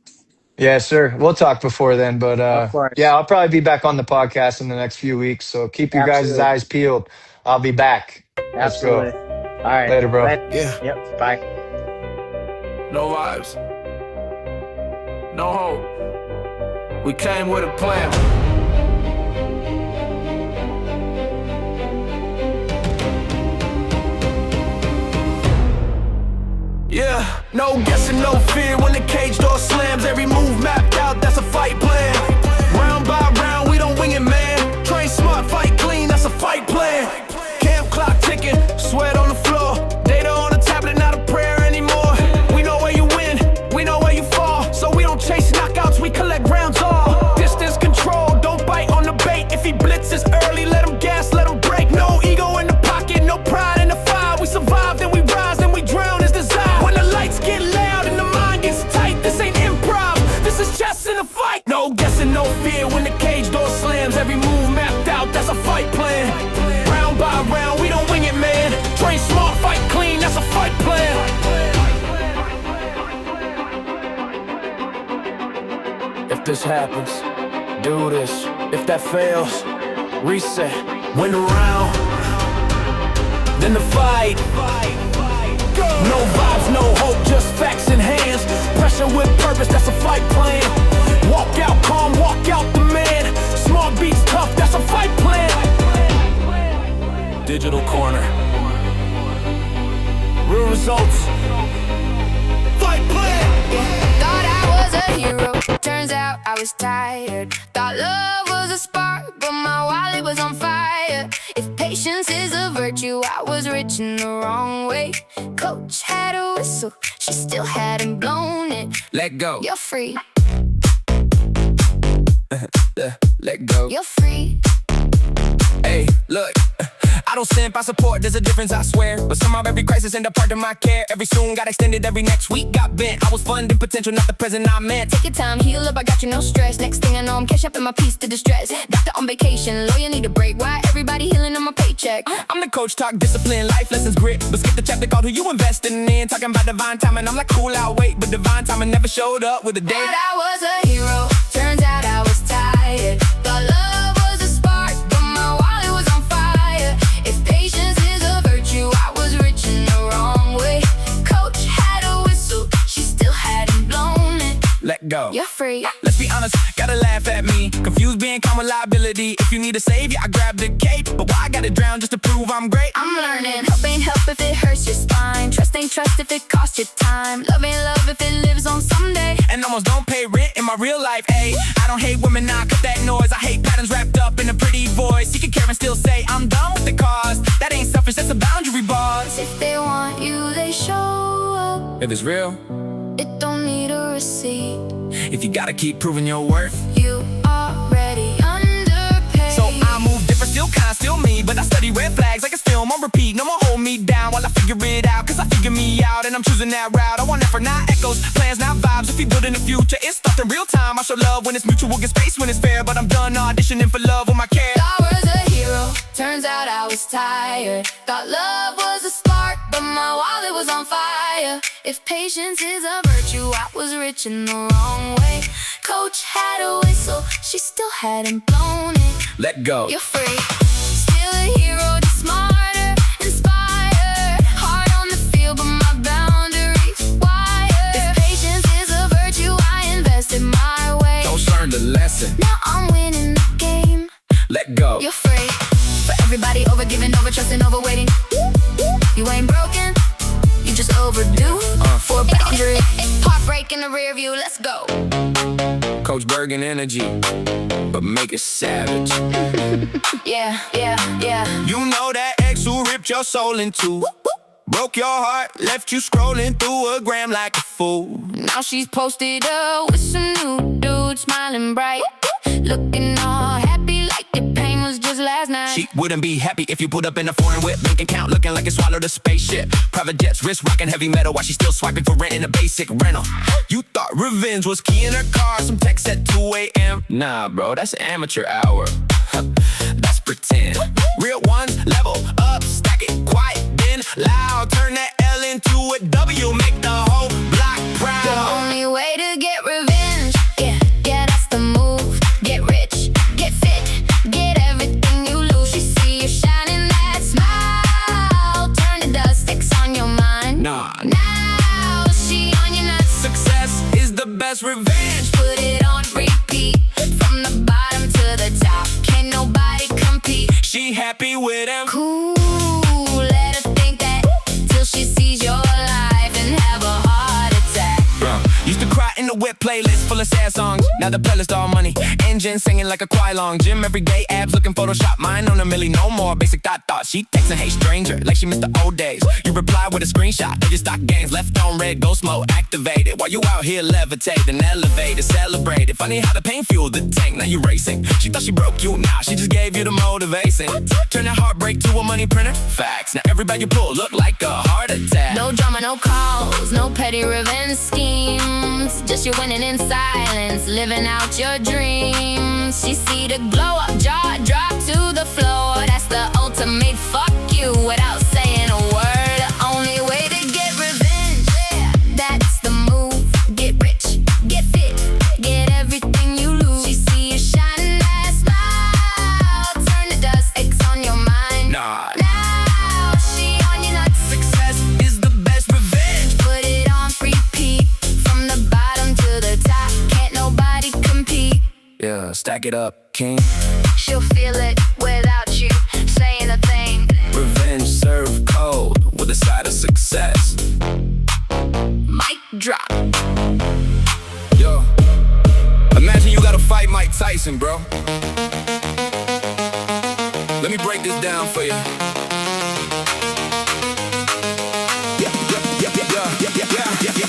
Yeah, sir. We'll talk before then, but Of course. yeah, I'll probably be back on the podcast in the next few weeks. So keep your guys' Absolutely. eyes peeled. I'll be back. Let's go. Absolutely. All right. Later, bro. Yeah. Yep. Bye. No vibes. No hope. We came with a plan. Yeah, no guessing, no fear when the cage door slams. Every move mapped out, that's a fight plan. Round by round, we don't wing it, man. Train smart, fight clean, that's a fight plan. Camp clock ticking, sweat on the floor. Data on the tablet, not a prayer anymore. We know where you win, we know where you fall. So we don't chase knockouts, we collect rounds all. Distance control, don't bite on the bait. If he blitzes early, let him gas, let him break. No ego in the pocket, no pride in the fire. We survive, then we rise, then we drown as desire. When the lights get loud and the mind gets tight, this ain't improv, this is chess. this happens, do this. If that fails, reset. Win the round, then the fight. No vibes, no hope, just facts in hands. Pressure with purpose, that's a fight plan. Walk out calm, walk out the man. Smart beats tough, that's a fight plan. Digital corner, real results. Fight plan. Thought I was a hero, turns out I was tired. Thought love was a spark, but my wallet was on fire. If patience is a virtue, I was rich in the wrong way. Coach had a whistle, she still hadn't blown it. Let go. You're free. Let go. You're free. Hey, look, I don't simp, I support, there's a difference, I swear. But somehow every crisis end up part of my care. Every soon got extended, every next week got bent. I was funding potential, not the present I meant. Take your time, heal up, I got you, no stress. Next thing I know, I'm cash up in my piece to distress. Doctor on vacation, lawyer need a break. Why everybody healing on my paycheck? I'm the coach, talk discipline, life lessons, grit. But skip the chapter called who you investing in. Talking about divine timing, I'm like cool, I'll wait. But divine timing never showed up with a date. Thought I was a hero, turns out I was tired. Thought love was a spark, but my wallet was on fire. If patience is a virtue, I was rich in the wrong way. Coach had a whistle, she still hadn't blown it. Let go. You're free. Let's be honest, gotta laugh at me. Confused being calm with liability. If you need a savior, I grab the cape. But why I gotta drown just to prove I'm great? I'm learning, help ain't help if it hurts your spine. Trust ain't trust if it costs your time. Love ain't love if it lives on someday. And almost don't pay rent in my real life, ayy. I don't hate women, nah, cut that noise. I hate patterns wrapped up in a pretty voice. You can care and still say, I'm done with the cause. That ain't selfish, that's a boundary, boss. If they want you, they show up. If it's real, It don't need a receipt. if you gotta keep proving your worth. You already underpaid. So I move different, still kind, still me. But I study red flags like it's film on repeat. No more hold me down while I figure it out. Cause I figure me out and I'm choosing that route. I want effort, not echoes, plans, not vibes. If you building the future, it's stuff in real time. I show love when it's mutual, get space when it's fair. But I'm done auditioning for love with my care. Thought I was a hero, turns out I was tired. Thought love was a spark, but my wallet was on fire. If patience is a virtue, I was rich in the wrong way. Coach had a whistle, she still hadn't blown it. Let go. You're free. Still a hero, just smarter, inspired. Hard on the field, but my boundaries wired. If patience is a virtue, I invested my way. Don't learn the lesson. Now I'm winning the game. Let go. You're free. For everybody over giving, over trusting, over waiting. You ain't broken, you just overdue for a boundary. Heartbreak in the rear view, let's go. Coach Bergen energy, but make it savage. Yeah, yeah, yeah. You know that ex who ripped your soul in two. Broke your heart, left you scrolling through a gram like a fool. Now she's posted up with some new dude, smiling bright, looking all happy like the pain was just last night. She wouldn't be happy if you put up in a foreign whip. Bank account looking like it swallowed a spaceship. Private jets, wrist rocking heavy metal while she still swiping for rent in a basic rental. You thought revenge was key in her car, some text at 2 a.m. Nah, bro, that's amateur hour. That's pretend. Real ones, level up, stack it, quiet, then loud. Turn that L into a W, make the whole block proud. The only way to get revenge, yeah, that's the move. Get rich, get fit, get everything you lose. She see you shining that smile, turn to dust, sticks on your mind. Nah, Now she on your nuts. success is the best revenge. Put it on repeat, from the bottom to the top. Can't nobody compete. She happy with him. Cool, let her think that till she sees your life and have a heart attack. Used to cry in the whip playlist full of sad songs. Now the playlist all money. Engine singing like a choir long. Gym every day, abs looking Photoshop. Mine on a milli, no more basic thought. She texting, hey stranger, like she missed the old days. You reply with a screenshot of your stock gains. Left on red, ghost mode activated. While you out here levitating, elevated, celebrated. Funny how the pain fueled the tank, now you racing. She thought she broke you, nah, she just gave you the motivation. Turn that heartbreak to a money printer. Facts, now every bag you pull look like a heart attack. No drama, no calls, no petty revenge schemes. Just you winning in silence, living out your dreams. She see the glow up, jaw drop to the floor. That's the ultimate fuck you without saying a word. The only way to get revenge, that's the move. Get rich, get fit, get everything you stack it up, king. She'll feel it without you saying a thing. Revenge served cold with a side of success. Mic drop. Yo, imagine you gotta fight Mike Tyson, bro. Let me break this down for you.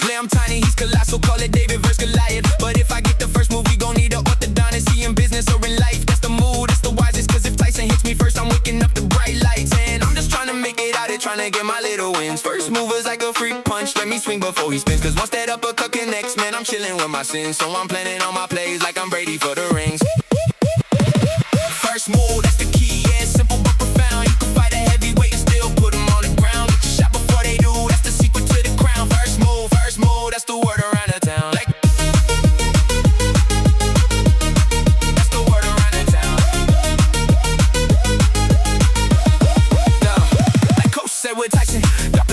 Yeah, I'm tiny, he's colossal, call it David vs. Goliath. But if I get the first move, we gon' need an orthodontist. He in business or in life, that's the mood, that's the wisest. Cause if Tyson hits me first, I'm waking up the bright lights. And I'm just trying to make it out there, trying to get my little wins. First move is like a free punch, let me swing before he spins. Cause once that uppercut connects, man, I'm chilling with my sins. So I'm planning on my plays like I'm Brady for the rings. First move, that's the key, yeah, simple but profound. You can fight a heavyweight and still put him on the ground. Get your shot before they do, that's the secret to the crown. First move, that's the word around the town. Like, that's the word around the town. No, like Coach said with Tyson,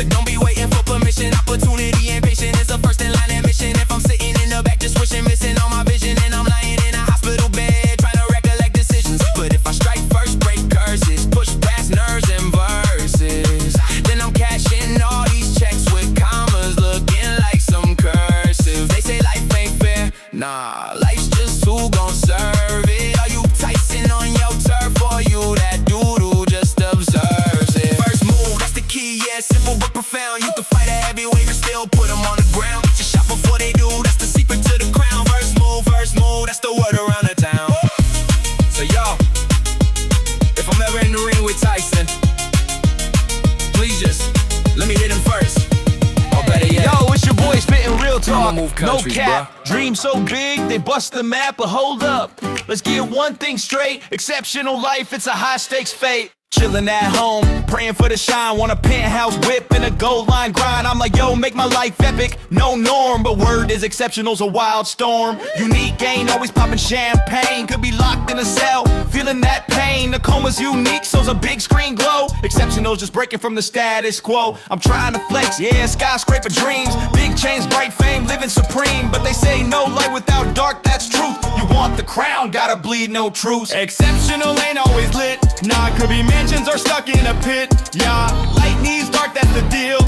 don't be waiting for permission. Opportunity and patience is the first in line admission. If I'm sitting in the back just wishing, missing all my vision, and I'm lying in a hospital bed trying to recollect decisions. But if I strike first, break curses, push past nerves and verses, then I'm cashing all these checks with commas looking like some cursive. They say life ain't fair, nah, life's just who gon' serve it. Are you Tyson on your turf, or you that dude who just observes it? First move, that's the key, yeah, simple but profound. You can fight a heavyweight and still put him on the ground. Get your shot before they do, that's the secret to the crown. First move, that's the word around the town. So yo, if I'm ever in the ring with Tyson, please just let me hit him first. Or better yet, Yo, it's your boy spitting real talk. move No countries, cap. bruh. Dream so big, they bust the map, but hold up. Let's get one thing straight. Exceptional life, it's a high stakes fate. Chillin' at home, praying for the shine. Want a penthouse whip and a gold line grind. I'm like, yo, make my life epic, no norm. But word is exceptional's a wild storm. Unique gain, always popping champagne. Could be locked in a cell, feeling that pain. The coma's unique, so's a big screen glow. Exceptional's just breaking from the status quo. I'm trying to flex, yeah, skyscraper dreams. Big chains, bright fame, living supreme. But they say no light without dark, that's truth. You want the crown, gotta bleed no truce. Exceptional ain't always lit, nah, could be mansions or stuck in a pit. Yeah, light needs dark, that's the deal.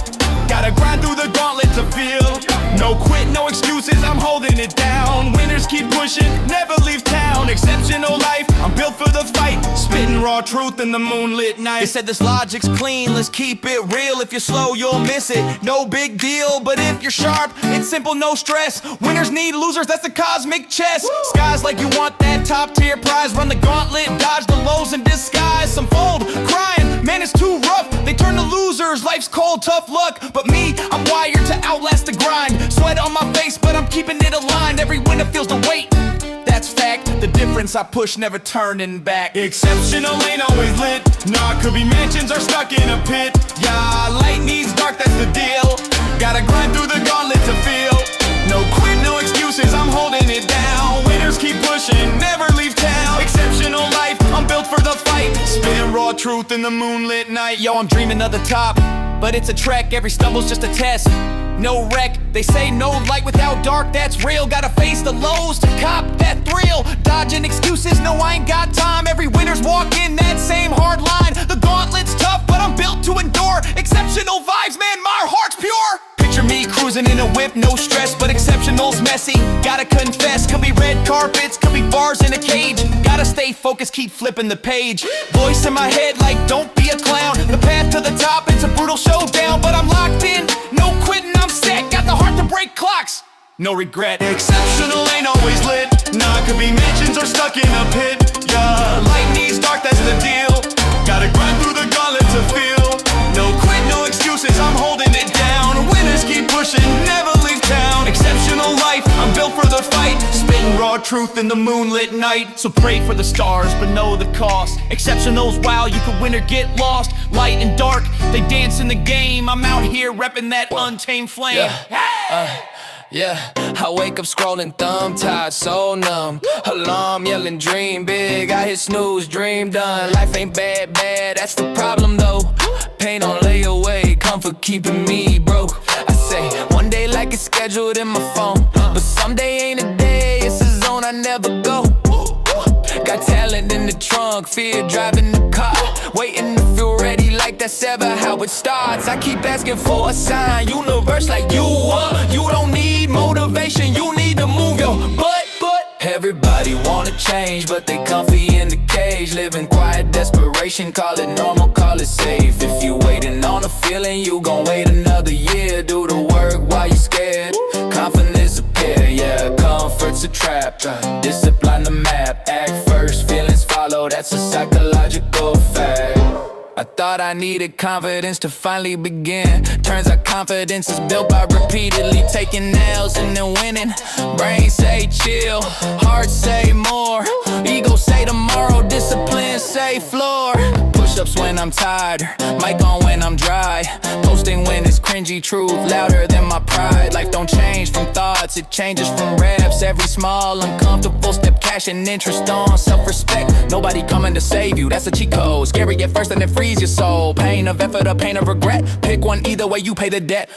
Gotta grind through the gauntlet to feel. No quit, no excuses, I'm holding it down. Winners keep pushing, never leave town. Exceptional life, I'm built for the fight. Spitting raw truth in the moonlit night. They said this logic's clean, let's keep it real. If you're slow, you'll miss it, no big deal. But if you're sharp, it's simple, no stress. Winners need losers, that's the cosmic chess. Skies like you want that top tier prize. Run the gauntlet, dodge the lows in disguise. Some fold, crying, man it's too rough. They turn to losers, life's cold, tough luck. But me, I'm wired to outlast the grind. Sweat on my face, but I'm keeping it aligned. Every winner feels the weight, that's fact. The difference I push, never turning back. Exceptional ain't always lit, nah, could be mansions or stuck in a pit. Yeah, light needs dark, that's the deal. Gotta grind through the gauntlet to feel. No quit, no excuses, I'm holding it down. Winners keep pushing, never leave town. Exceptional life, I'm built for the fight. Spitting raw truth in the moonlit night. Yo, I'm dreaming of the top, but it's a trek, every stumble's just a test. No wreck, they say no light without dark, that's real. Gotta face the lows to cop that thrill. Dodging excuses, no I ain't got time. Every winner's walking that same hard line. The gauntlet's tough, but I'm built to endure. Exceptional vibes, man, my heart's pure. Picture me cruising in a whip, no stress, but exceptional's messy. Gotta confess, could be red carpets, could be bars in a cage. Gotta stay focused, keep flipping the page. Voice in my head like, don't be a clown. The path to the top, it's a brutal showdown. But I'm locked in, no quitting, I'm set. Got the heart to break clocks, no regret. Exceptional ain't always lit, nah, could be mansions or stuck in a pit. Yeah, light needs dark, that's the deal. Gotta grind through the gauntlet to feel. No quit, no excuses, I'm holding it down. Winners keep pushing, never leave town. Exceptional life, I'm built for the fight. Spitting raw truth in the moonlit night. So pray for the stars, but know the cost. Exceptional's wow, you could win or get lost. Light and dark, they dance in the game. I'm out here repping that untamed flame. Yeah, I wake up scrolling, thumb tied, so numb. Alarm yelling, dream big. I hit snooze, dream done. Life ain't bad, that's the problem though. Pain on layaway, comfort keeping me broke. I say, one day like it's scheduled in my phone, but someday ain't a day, it's a zone I never go. the trunk, fear driving the car, waiting to feel ready like that's ever how it starts. I keep asking for a sign, universe like you don't need motivation, you need to move your butt. Everybody wanna change, but they comfy in the cage, living quiet desperation, call it normal, call it safe. If you waiting on a feeling, you gon' wait another year. Do the work while you scared, confidence appear, yeah, comfort's a trap. Discipline the map, act first, feelings follow, that's a psychological fact. I thought I needed confidence to finally begin. Turns out confidence is built by repeatedly taking nails and then winning. Brain say chill, heart say more, ego say tomorrow, discipline say floor. Push-ups when I'm tired, mic on when I'm dry, posting when it's cringy, truth louder than my pride. Life don't change from thoughts, it changes from reps. Every small uncomfortable step, cash and interest on self-respect. Nobody coming to save you, that's a cheat code. Scary at first and then freeze your soul. Pain of effort or pain of regret, pick one, either way you pay the debt.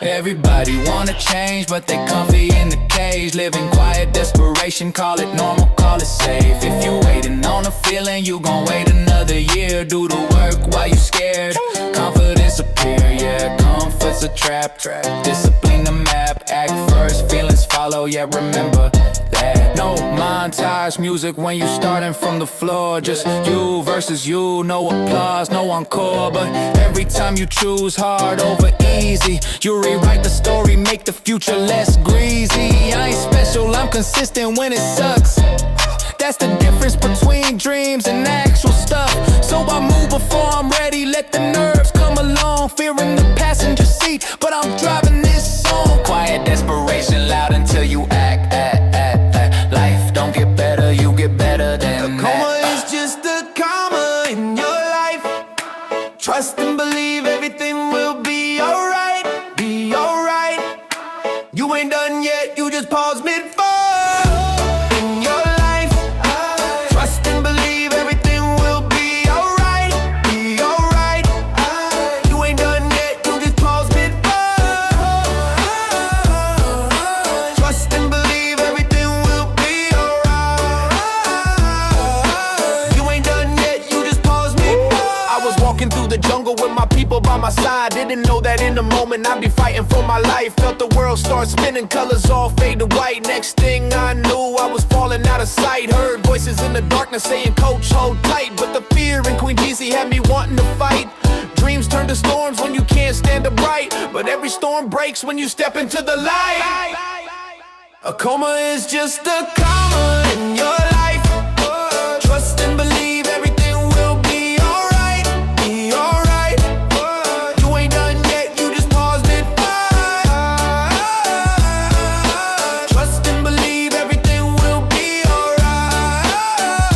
Everybody wanna change, but they comfy in the cage, living quiet desperation, call it normal, call it safe. If you waiting on a feeling, you gon' wait another year. Do the work while you scared, confidence appear, yeah, comfort's a trap. Discipline the map, act first, feelings follow, yeah, remember that. No montage music when you starting from the floor, just you versus you, no applause, no encore. But every time you choose hard over easy, you rewrite the story, make the future less greasy. I ain't special, I'm consistent when it sucks. That's the difference between dreams and actual stuff. So I move before I'm ready, let the nerves come along. Fear in the passenger seat, but I'm driving this song. Quiet desperation, loud until you act. Life don't get better, you get better than that. Coma is just a comma in your life. Trust and believe everything will be alright, be alright. You ain't done yet, you just paused mid-fall in your life. Trust and believe everything will be alright, be alright. You ain't done yet, you just paused mid-fall. Trust and believe everything will be alright. You ain't done yet, you just paused mid-fall. I was walking through the jungle with my people by my side. Didn't know that in a moment I'd be fighting for my life. Felt the world start spinning, colors all fade to white. Next thing I knew, I was falling out of sight. Heard voices in the darkness saying, coach, hold tight. But the fear in Queen DC had me wanting to fight. Dreams turn to storms when you can't stand the bright, but every storm breaks when you step into the light. A coma is just a comma in your life. Trust and believe everything will be alright, be alright. You ain't done yet, you just paused mid-fight. Trust and believe everything will be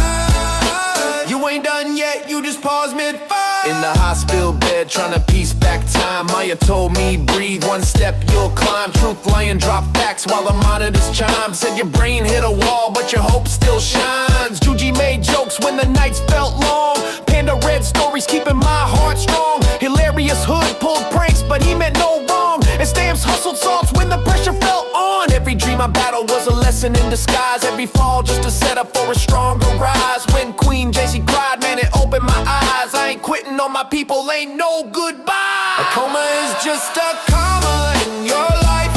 alright. You ain't done yet, you just paused mid-fight. In the hospital bed, trying to piece back time. Maya told me, breathe, one step you'll climb. Truth lying, drop facts while the monitors chime. Said your brain hit a wall, but your hope still shines. Juji made jokes when the nights felt long. Panda read stories, keeping my heart strong. Hilarious hood pulled pranks, but he meant no wrong. And Stamps hustled songs when the pressure felt on. Every dream I battled was a lesson in disguise. Every fall just a setup for a stronger rise. When Queen JC cried, man, it opened my eyes. I ain't quitting on my people, ain't no goodbye. A coma is just a comma in your life.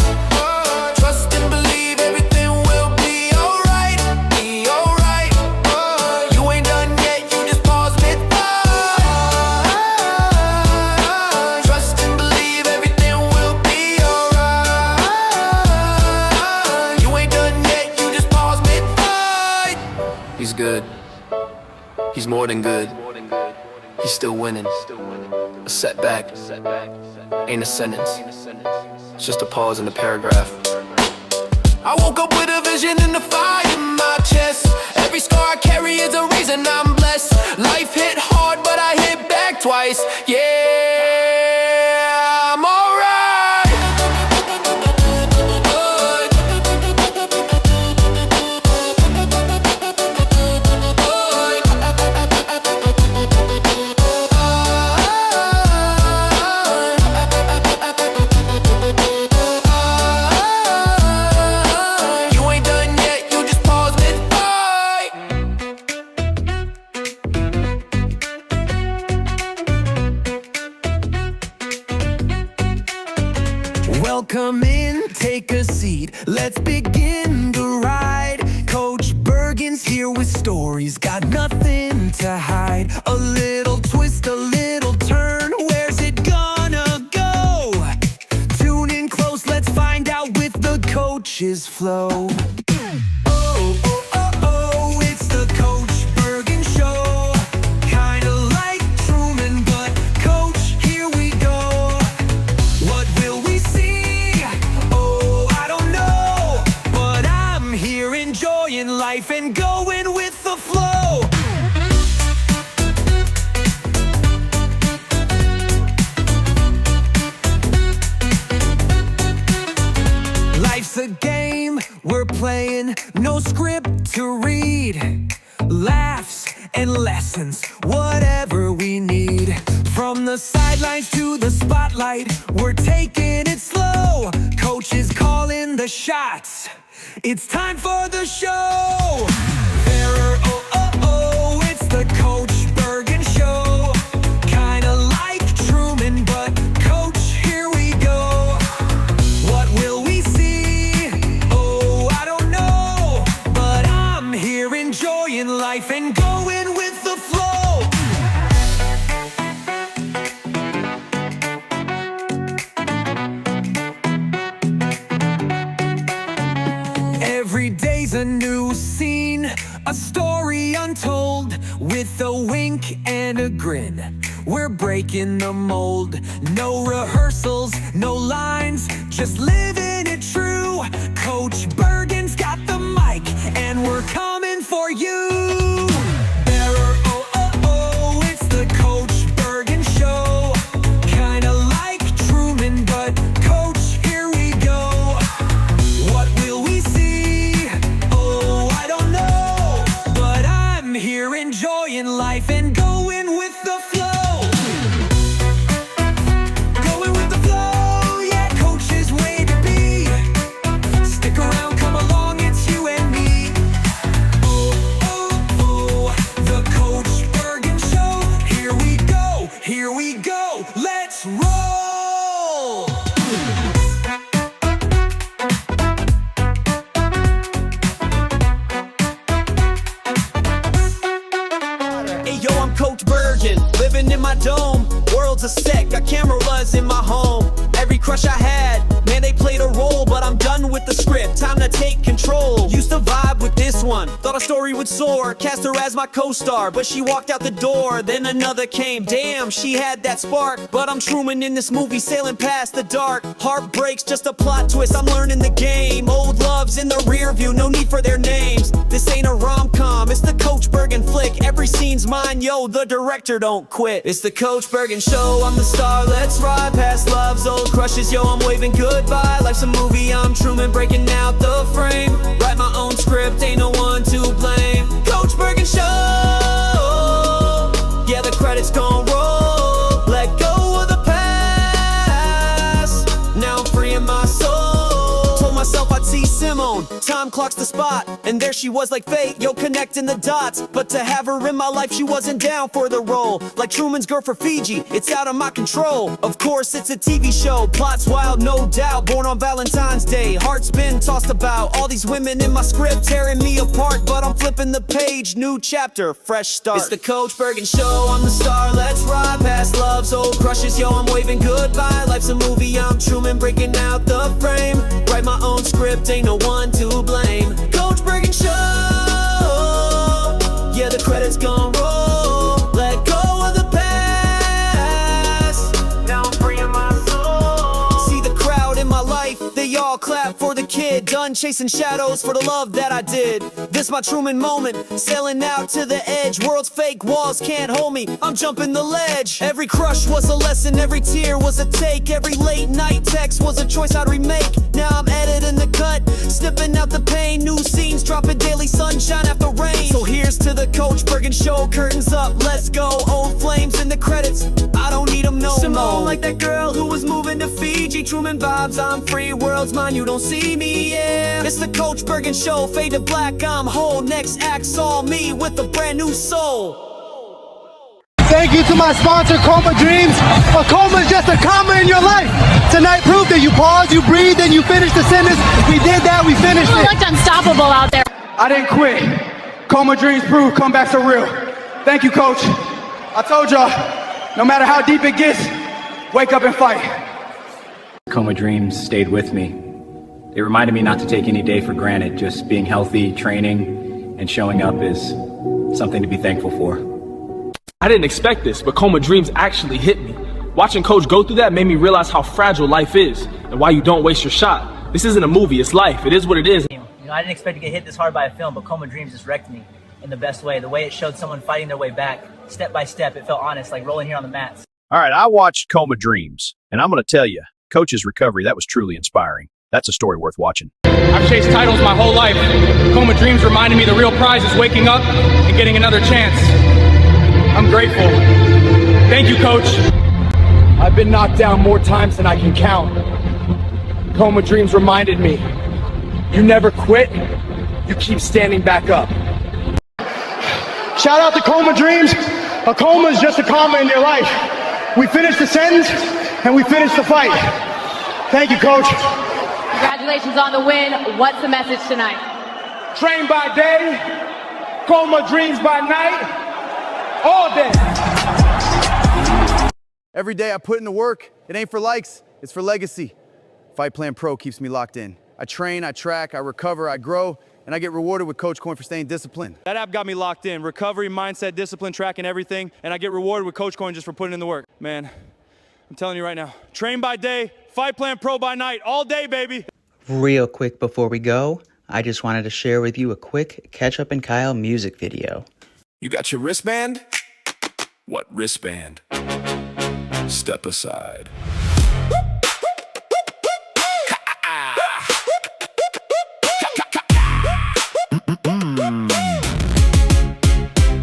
Trust and believe everything will be alright, be alright. You ain't done yet, you just paused mid-fight. Trust and believe everything will be alright. You ain't done yet, you just paused mid-fight. He's good. He's more than good. He's still winning. A setback ain't a sentence. It's just a pause in the paragraph. I woke up with a vision and a fire in my chest. Every scar I carry is a reason I'm blessed. Life hit hard, but I hit back twice. Yeah, I'm alright. let's begin to ride. Coach Bergen's here with stories, got nothing to hide. A little twist, a little turn, where's it gonna go? Tune in close, let's find out with the coach's flow. Oh, oh, oh, oh, it's the Coach Bergen Show. Kinda like Truman, but Coach, here we go. What will we see? Oh, I don't know, but I'm here enjoying life and going with the flow. Life's a game we're playing, no script to read. Laughs and lessons, whatever we need. From the sidelines to the spotlight, we're taking it slow. Coach is calling the shots, it's time for the show. Oh, oh, oh, it's the Coach Bergen Show. Kinda like Truman, but Coach, here we go. What will we see? Oh, I don't know, but I'm here enjoying life and going with the flow. Every day's a new scene, a story untold, with a wink and a grin. We're breaking the mold. No rehearsals, no lines, just living it true. Coach Bergen's got the mic, and we're coming for you. Oh, oh, oh, it's the Coach Bergen Show. Kinda like Truman, but Coach, here we go. What will we see? Oh, I don't know, but I'm here enjoying life and going with the flow. Going with the flow, yeah, Coach's way to be. Stick around, come along, it's you and me. Oh, oh, oh, the Coach Bergen Show. Here we go, let's roll. Hey yo, I'm Coach Bergen, living in my dome. World's a sec, got cameras in my home. Every crush I had, man, they played a role, but I'm done with the script, time to take control. Used to vibe with this one, thought a story would soar, cast her as my co-star, but she walked out the door, then another came. Damn, she had that spark, but I'm Truman in this movie, sailing past the dark. Heartbreaks, just a plot twist, I'm learning the game. Old love's in the rear view, no need for their names. This ain't a rom-com, it's the Coach Bergen flick. Every scene's mine, yo, the director don't quit. It's the Coach Bergen Show, I'm the star, let's ride past love's old crushes, yo, I'm waving goodbye. Life's a movie, I'm Truman, breaking out the frame. Write my own script, ain't no one to blame. Coach Bergen Show, yeah, the credits gon' roll. Let go of the past, now I'm free in my soul. Told myself I'd see Simone, time clocks the spot, and there she was like fate, yo, connecting the dots. But to have her in my life, she wasn't down for the role. Like Truman's girl for Fiji, it's out of my control. Of course, it's a TV show, plot's wild, no doubt. Born on Valentine's Day, heart's been tossed about. All these women in my script tearing me apart, but I'm flipping the page, new chapter, fresh start. It's the Coach Bergen Show, I'm the star, let's ride past love's old crushes, yo, I'm waving goodbye. Life's a movie, I'm Truman, breaking out the frame. Write my own script, ain't no one to blame. Coach Bergen Show, yeah, the credits gon' roll. Let go of the past, now I'm free in my soul. See the crowd in my life, they all clap for the kid. Done chasing shadows for the love that I did. This my Truman moment, sailing out to the edge. World's fake walls can't hold me, I'm jumping the ledge. Every crush was a lesson, every tear was a take. Every late night text was a choice I'd remake. Now I'm editing the cut, snipping out the pain. New scenes dropping daily, sunshine after rain. So here's to the Coach Bergen Show, curtains up, let's go. Old flames in the credits, I don't need them no more. Simone, like that girl who was moving to Fiji. Truman vibes, I'm free, world's mine, you don't see me, yeah. It's the Coach Bergen Show, fade to black, I'm whole. Next act's all me with a brand new soul. Thank you to my sponsor, Coma Dreams. A coma is just a comma in your life. Tonight proved that you pause, you breathe, and you finish the sentence. We did that, we finished You it. looked unstoppable out there. I didn't quit. Coma dreams prove comebacks are real. Thank you, coach. I told y'all, no matter how deep it gets, wake up and fight. Coma dreams stayed with me. They reminded me not to take any day for granted. Just being healthy, training, and showing up is something to be thankful for. I didn't expect this, but coma dreams actually hit me. Watching coach go through that made me realize how fragile life is and why you don't waste your shot. This isn't a movie, it's life. It is what it is. You know, I didn't expect to get hit this hard by a film, but Coma Dreams just wrecked me in the best way. The way it showed someone fighting their way back, step by step, it felt honest, like rolling here on the mats. All right, I watched Coma Dreams, and I'm going to tell you, Coach's recovery, that was truly inspiring. That's a story worth watching. I've chased titles my whole life. Coma Dreams reminded me the real prize is waking up and getting another chance. I'm grateful. Thank you, coach. I've been knocked down more times than I can count. Coma Dreams reminded me, you never quit, you keep standing back up. Shout out to Coma Dreams. A coma is just a comma in your life. We finished the sentence and we finished the fight. Thank you, coach. Congratulations on the win. What's the message tonight? Train by day, coma dreams by night, all day. Every day I put in the work. It ain't for likes, it's for legacy. Fight Plan Pro keeps me locked in. I train, I track, I recover, I grow, and I get rewarded with Coach Coin for staying disciplined. That app got me locked in. Recovery, mindset, discipline, tracking everything, and I get rewarded with Coach Coin just for putting in the work. Man, I'm telling you right now, train by day, Fight Plan Pro by night, all day, baby. Real quick before we go, I just wanted to share with you a quick Ketchup and Kyle music video. You got your wristband? What wristband? Step aside.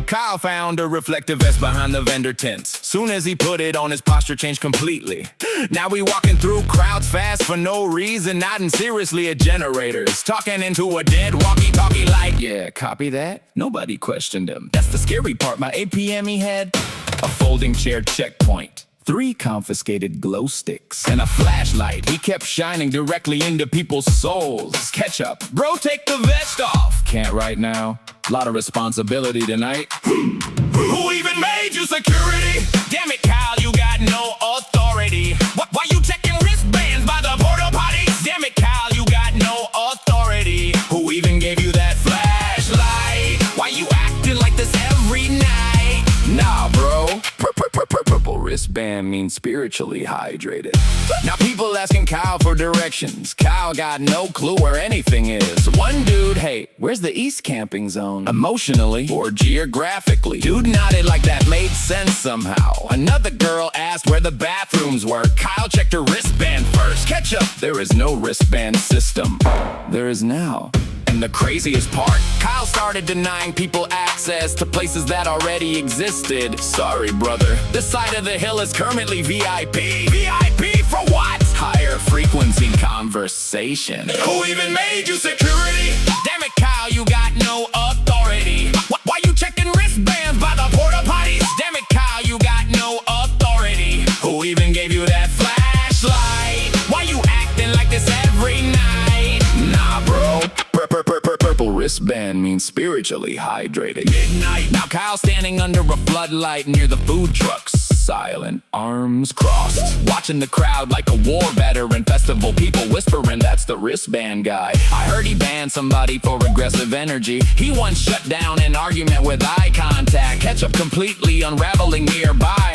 Kyle found a reflective vest behind the vendor tents. Soon as he put it on, his posture changed completely. Now we walking through crowds fast for no reason, nodding seriously at generators, talking into a dead walkie-talkie like, yeah, copy that? Nobody questioned him. That's the scary part. By 8 p.m. he had a folding chair checkpoint, 3 confiscated glow sticks, and a flashlight. He kept shining directly into people's souls. Ketchup, bro, take the vest off. Can't right now. Lot of responsibility tonight. Who even made you security? Damn it, Kyle, you got no authority. Why you checking wristbands by the porta potty? Damn it, Kyle, you got no authority. Who even gave you that flashlight? Why you acting like this every night? Nah, bro. Purple wristband means spiritually hydrated. Now people asking Kyle for directions. Kyle got no clue where anything is. One dude, hey, where's the East camping zone? Emotionally or geographically? Dude nodded like that made sense somehow. Another girl asked where the bathrooms were. Kyle checked her wristband first. Ketchup, there is no wristband system. There is now. And the craziest part, Kyle started denying people access to places that already existed. Sorry, brother. This side of the hill is currently VIP. VIP for what? Higher frequency conversation. Who even made you security? Damn it, Kyle, you got no authority. Why you checking wristbands by the porta potties? Damn it, Kyle, you got no authority. Who even gave you that flashlight? Why you acting like this every night? Nah, bro. Purple wristband means spiritually hydrated. Midnight. Now Kyle's standing under a floodlight near the food trucks. Silent, arms crossed, watching the crowd like a war veteran festival. People whispering, that's the wristband guy. I heard he banned somebody for aggressive energy. He once shut down an argument with eye contact. Ketchup completely unraveling nearby.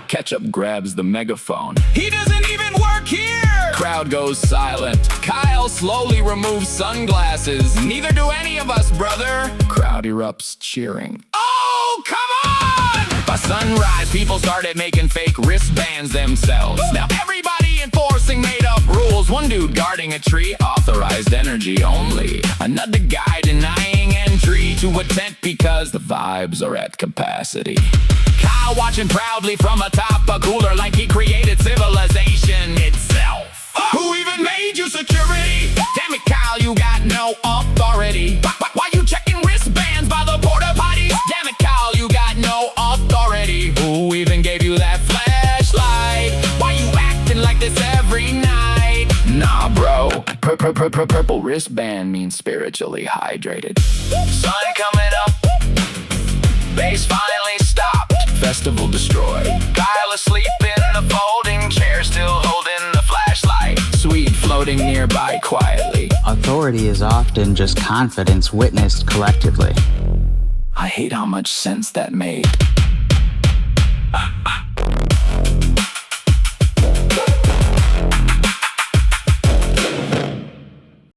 Ketchup grabs the megaphone. He doesn't even work here! Crowd goes silent. Kyle slowly removes sunglasses. Neither do any of us, brother. Crowd erupts cheering. Oh, come on! By sunrise, people started making fake wristbands themselves. Now everybody enforcing made-up rules. One dude guarding a tree, authorized energy only. Another guy denying entry to a tent because the vibes are at capacity. Kyle watching proudly from atop a cooler like he created civilization itself. Who even made you security? Damn it, Kyle, you got no authority. Why you checking wristbands by the porta potties? Damn it, Kyle, you got no authority. Who even gave you that flashlight? Why you acting like this every night? Nah, bro. Purple wristband means spiritually hydrated. Sun coming up, bass finally stopped. Festival destroyed. Kyle asleep in the folding chair, still holding the flashlight. Sweet floating nearby quietly. Authority is often just confidence witnessed collectively. I hate how much sense that made.